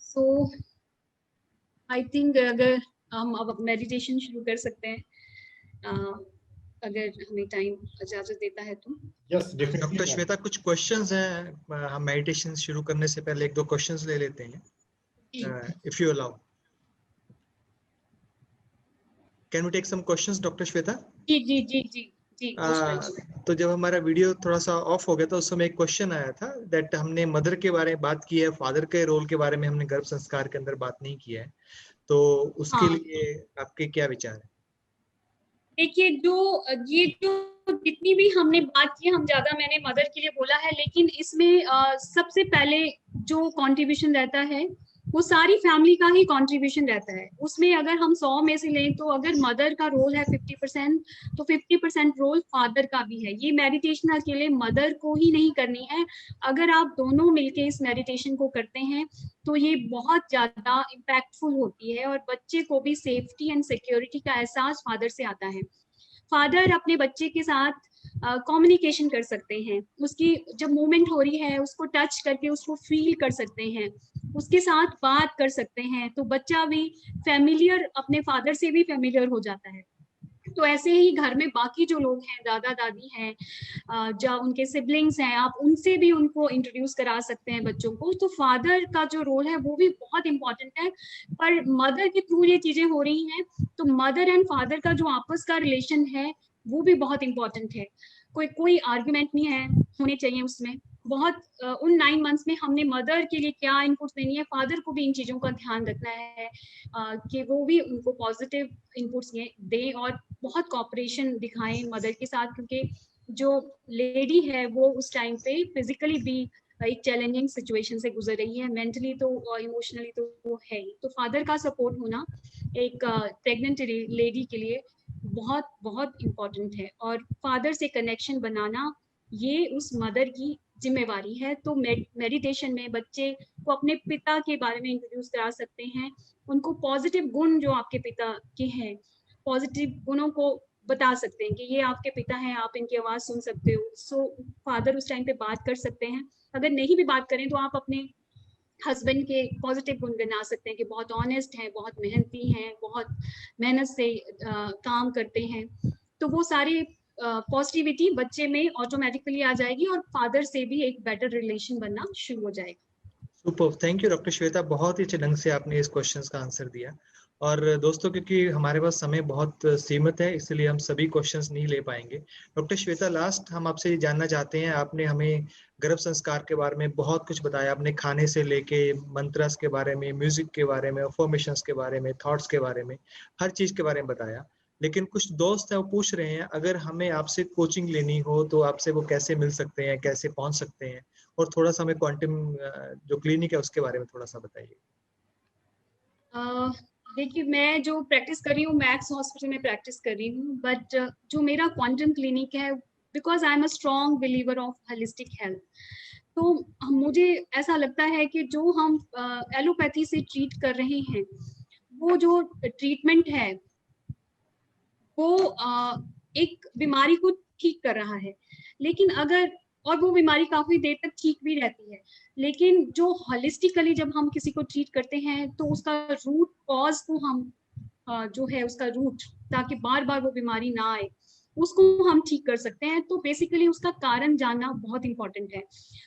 सो आई थिंक अगर हम अब मेडिटेशन शुरू कर सकते हैं अगर हमें टाइम इजाजत देता है तो। यस, डॉक्टर श्वेता, कुछ क्वेश्चंस हैं, हम मेडिटेशन शुरू करने से पहले 1-2 क्वेश्चंस ले लेते हैं, if you allow. Can we take some questions doctor Shweta? जी जी जी जी जी। तो जब हमारा वीडियो थोड़ा सा ऑफ हो गया था उस समय एक क्वेश्चन आया था दैट हमने मदर के बारे में बात की है, फादर के रोल के बारे में हमने गर्भ संस्कार के अंदर बात नहीं की है, तो उसके लिए आपके क्या विचार है? देखिए, ये जो जितनी भी हमने बात की, हम ज्यादा मैंने मदर के लिए बोला है, लेकिन इसमें सबसे पहले जो कंट्रीब्यूशन रहता है वो सारी फैमिली का ही कंट्रीब्यूशन रहता है। उसमें अगर हम 100 में से लें तो अगर मदर का रोल है 50%, तो 50% रोल फादर का भी है। ये मेडिटेशन अकेले मदर को ही नहीं करनी है, अगर आप दोनों मिलके इस मेडिटेशन को करते हैं तो ये बहुत ज्यादा इम्पैक्टफुल होती है और बच्चे को भी सेफ्टी एंड सिक्योरिटी का एहसास फादर से आता है। फादर अपने बच्चे के साथ कम्युनिकेशन कर सकते हैं, उसकी जब मूवमेंट हो रही है उसको टच करके उसको फील कर सकते हैं, उसके साथ बात कर सकते हैं, तो बच्चा भी फैमिलियर, अपने फादर से भी फैमिलियर हो जाता है। तो ऐसे ही घर में बाकी जो लोग हैं, दादा दादी हैं, जो उनके सिबलिंग्स हैं, आप उनसे भी उनको इंट्रोड्यूस करा सकते हैं बच्चों को। तो फादर का जो रोल है वो भी बहुत इंपॉर्टेंट है, पर मदर के थ्रू ये चीजें हो रही हैं तो मदर एंड फादर का जो आपस का रिलेशन है वो भी बहुत इंपॉर्टेंट है। कोई आर्ग्यूमेंट नहीं है होने चाहिए उसमें। बहुत उन 9 मंथ्स में हमने मदर के लिए क्या इनपुट्स देनी है, फादर को भी इन चीजों का ध्यान रखना है कि वो भी उनको पॉजिटिव इनपुट्स दें और बहुत कॉपरेशन दिखाएं मदर के साथ, क्योंकि जो लेडी है वो उस टाइम पे फिजिकली भी एक चैलेंजिंग सिचुएशन से गुजर रही है, मेंटली तो इमोशनली तो वो है ही। तो फादर का सपोर्ट होना एक प्रेग्नेंट लेडी के लिए बहुत बहुत इम्पोर्टेंट है। और फादर से कनेक्शन बनाना ये उस मदर की जिम्मेवारी है। तो मेडिटेशन में बच्चे को अपने पिता के बारे में इंट्रोड्यूस करा सकते हैं, उनको पॉजिटिव गुण जो आपके पिता के हैं, पॉजिटिव गुणों को बता सकते हैं कि ये आपके पिता हैं, आप इनकी आवाज सुन सकते हो। सो फादर उस टाइम पे बात कर सकते हैं। अगर नहीं भी बात करें तो आप अपने हस्बैंड के पॉजिटिव गुण गिना सकते हैं कि बहुत ऑनेस्ट हैं, बहुत मेहनती हैं, बहुत मेहनत से काम करते हैं। तो वो सारी पॉजिटिविटी बच्चे में ऑटोमेटिकली आ जाएगी और फादर से भी एक बेटर रिलेशन बनना शुरू हो जाएगा। Super, thank you doctor Shweta, बहुत ही अच्छे ढंग से आपने इस क्वेश्चंस का आंसर दिया। और दोस्तों, क्योंकि हमारे पास समय बहुत सीमित है, इसलिए हम सभी क्वेश्चंस नहीं ले पाएंगे। डॉक्टर श्वेता, लास्ट हम आपसे जानना चाहते हैं, आपने हमें गर्भ संस्कार के बारे में बहुत कुछ बताया। आपने खाने से लेके मंत्रस के बारे में, म्यूजिक के बारे में, अफर्मेशंस के बारे में, थॉट्स के बारे में, हर चीज के बारे में बताया। लेकिन कुछ दोस्त हैं वो पूछ रहे हैं, अगर हमें आपसे कोचिंग लेनी हो तो आपसे वो कैसे मिल सकते हैं, कैसे पहुंच सकते हैं? और थोड़ा सा हमें क्वांटम जो क्लिनिक है उसके बारे में थोड़ा सा बताइए। देखिए, मैं जो प्रैक्टिस कर रही हूँ मैक्स हॉस्पिटल में प्रैक्टिस कर रही हूँ, बट जो मेरा क्वांटम क्लिनिक है, because I am a strong believer of holistic health, तो मुझे ऐसा लगता है कि जो हम एलोपैथी से ट्रीट कर रहे हैं, वो जो ट्रीटमेंट है वो एक बीमारी को ठीक कर रहा है, लेकिन अगर, और वो बीमारी काफी देर तक ठीक भी रहती है, लेकिन जो होलिस्टिकली जब हम किसी को ट्रीट करते हैं तो उसका रूट कॉज को हम जो है उसका रूट, ताकि बार बार वो बीमारी ना आए, उसको हम ठीक कर सकते हैं। तो बेसिकली उसका कारण जानना बहुत इंपॉर्टेंट है।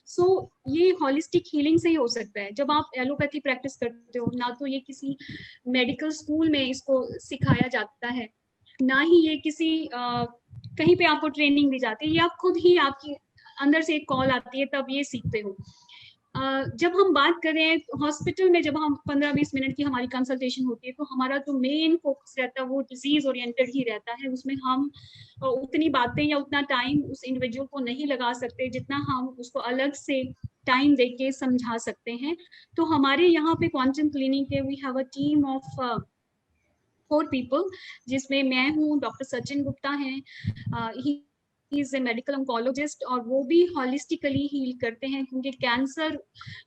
सो ये होलिस्टिक हीलिंग से ही हो सकता है। जब आप एलोपैथी प्रैक्टिस करते हो ना, तो ये किसी मेडिकल स्कूल में इसको सिखाया जाता है, ना ही ये किसी कहीं पे आपको ट्रेनिंग दी जाती है, या खुद ही आपकी अंदर से एक कॉल आती है तब ये सीखते हो। जब हम बात करें हॉस्पिटल में, जब हम 15-20 मिनट की हमारी कंसल्टेशन होती है, तो हमारा जो मेन फोकस रहता है वो डिजीज ओरिएंटेड ही रहता है। उसमें हम उतनी बातें या उतना टाइम उस इंडिविजुअल को नहीं लगा सकते जितना हम उसको अलग से टाइम देके समझा सकते हैं। तो हमारे यहाँ पे क्वांटम क्लिनिक है, we have a team of 4 people, जिसमें मैं हूँ, डॉक्टर सचिन गुप्ता हैं, he is a medical oncologist, और वो भी हॉलिस्टिकली हील करते हैं, क्योंकि कैंसर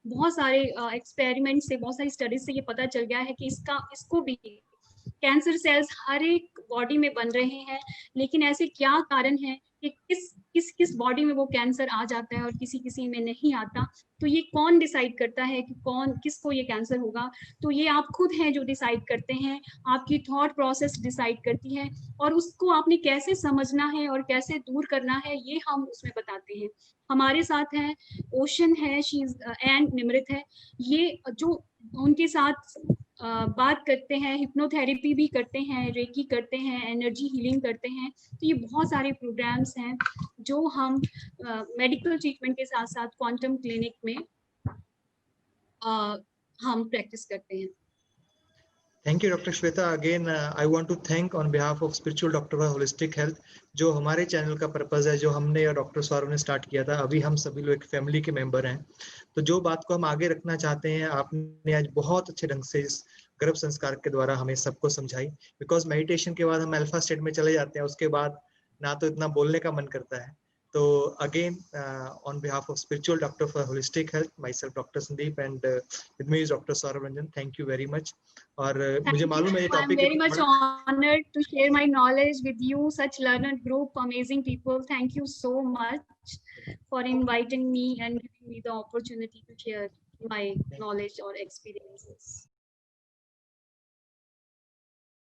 बहुत सारे एक्सपेरिमेंट से, बहुत सारी स्टडीज से ये पता चल गया है कि इसको भी कैंसर सेल्स हर एक बॉडी में बन रहे हैं, लेकिन ऐसे क्या कारण है कि किस बॉडी में वो कैंसर आ जाता है और किसी में नहीं आता। तो ये कौन डिसाइड करता है कि कौन किसको ये कैंसर होगा? तो ये आप खुद हैं जो डिसाइड करते हैं, आपकी थॉट प्रोसेस डिसाइड करती है, और उसको आपने कैसे समझना है और कैसे दूर करना है ये हम उसमें बताते हैं। हमारे साथ है ओशन है, शी एंड निमृत है, ये जो उनके साथ बात करते हैं, हिप्नोथेरेपी भी करते हैं, रेकी करते हैं, एनर्जी हीलिंग करते हैं। तो ये बहुत सारे प्रोग्राम्स हैं जो हम मेडिकल ट्रीटमेंट के साथ साथ क्वांटम क्लिनिक में हम प्रैक्टिस करते हैं। Thank you doctor Shweta. Again I want to thank on behalf of spiritual doctor for holistic health, जो हमारे चैनल का पर्पस है, जो हमने और डॉक्टर सौरभ ने स्टार्ट किया था। अभी हम सभी लोग एक फैमिली के मेंबर हैं, तो जो बात को हम आगे रखना चाहते हैं, आपने आज बहुत अच्छे ढंग से इस गर्भ संस्कार के द्वारा हमें सबको समझाई। बिकॉज मेडिटेशन के बाद हम अल्फा स्टेट में चले जाते हैं, उसके बाद ना तो इतना बोलने का मन करता है। तो again, on behalf of spiritual doctor for holistic health, myself Dr. Sandeep, and with me is Dr. Saurav Ranjan. Thank you very much. और मुझे मालूम है ये topic, I'm very much honored to share my knowledge with you, such learned group, amazing people. Thank you so much for inviting me and giving me the opportunity to share my knowledge or experiences.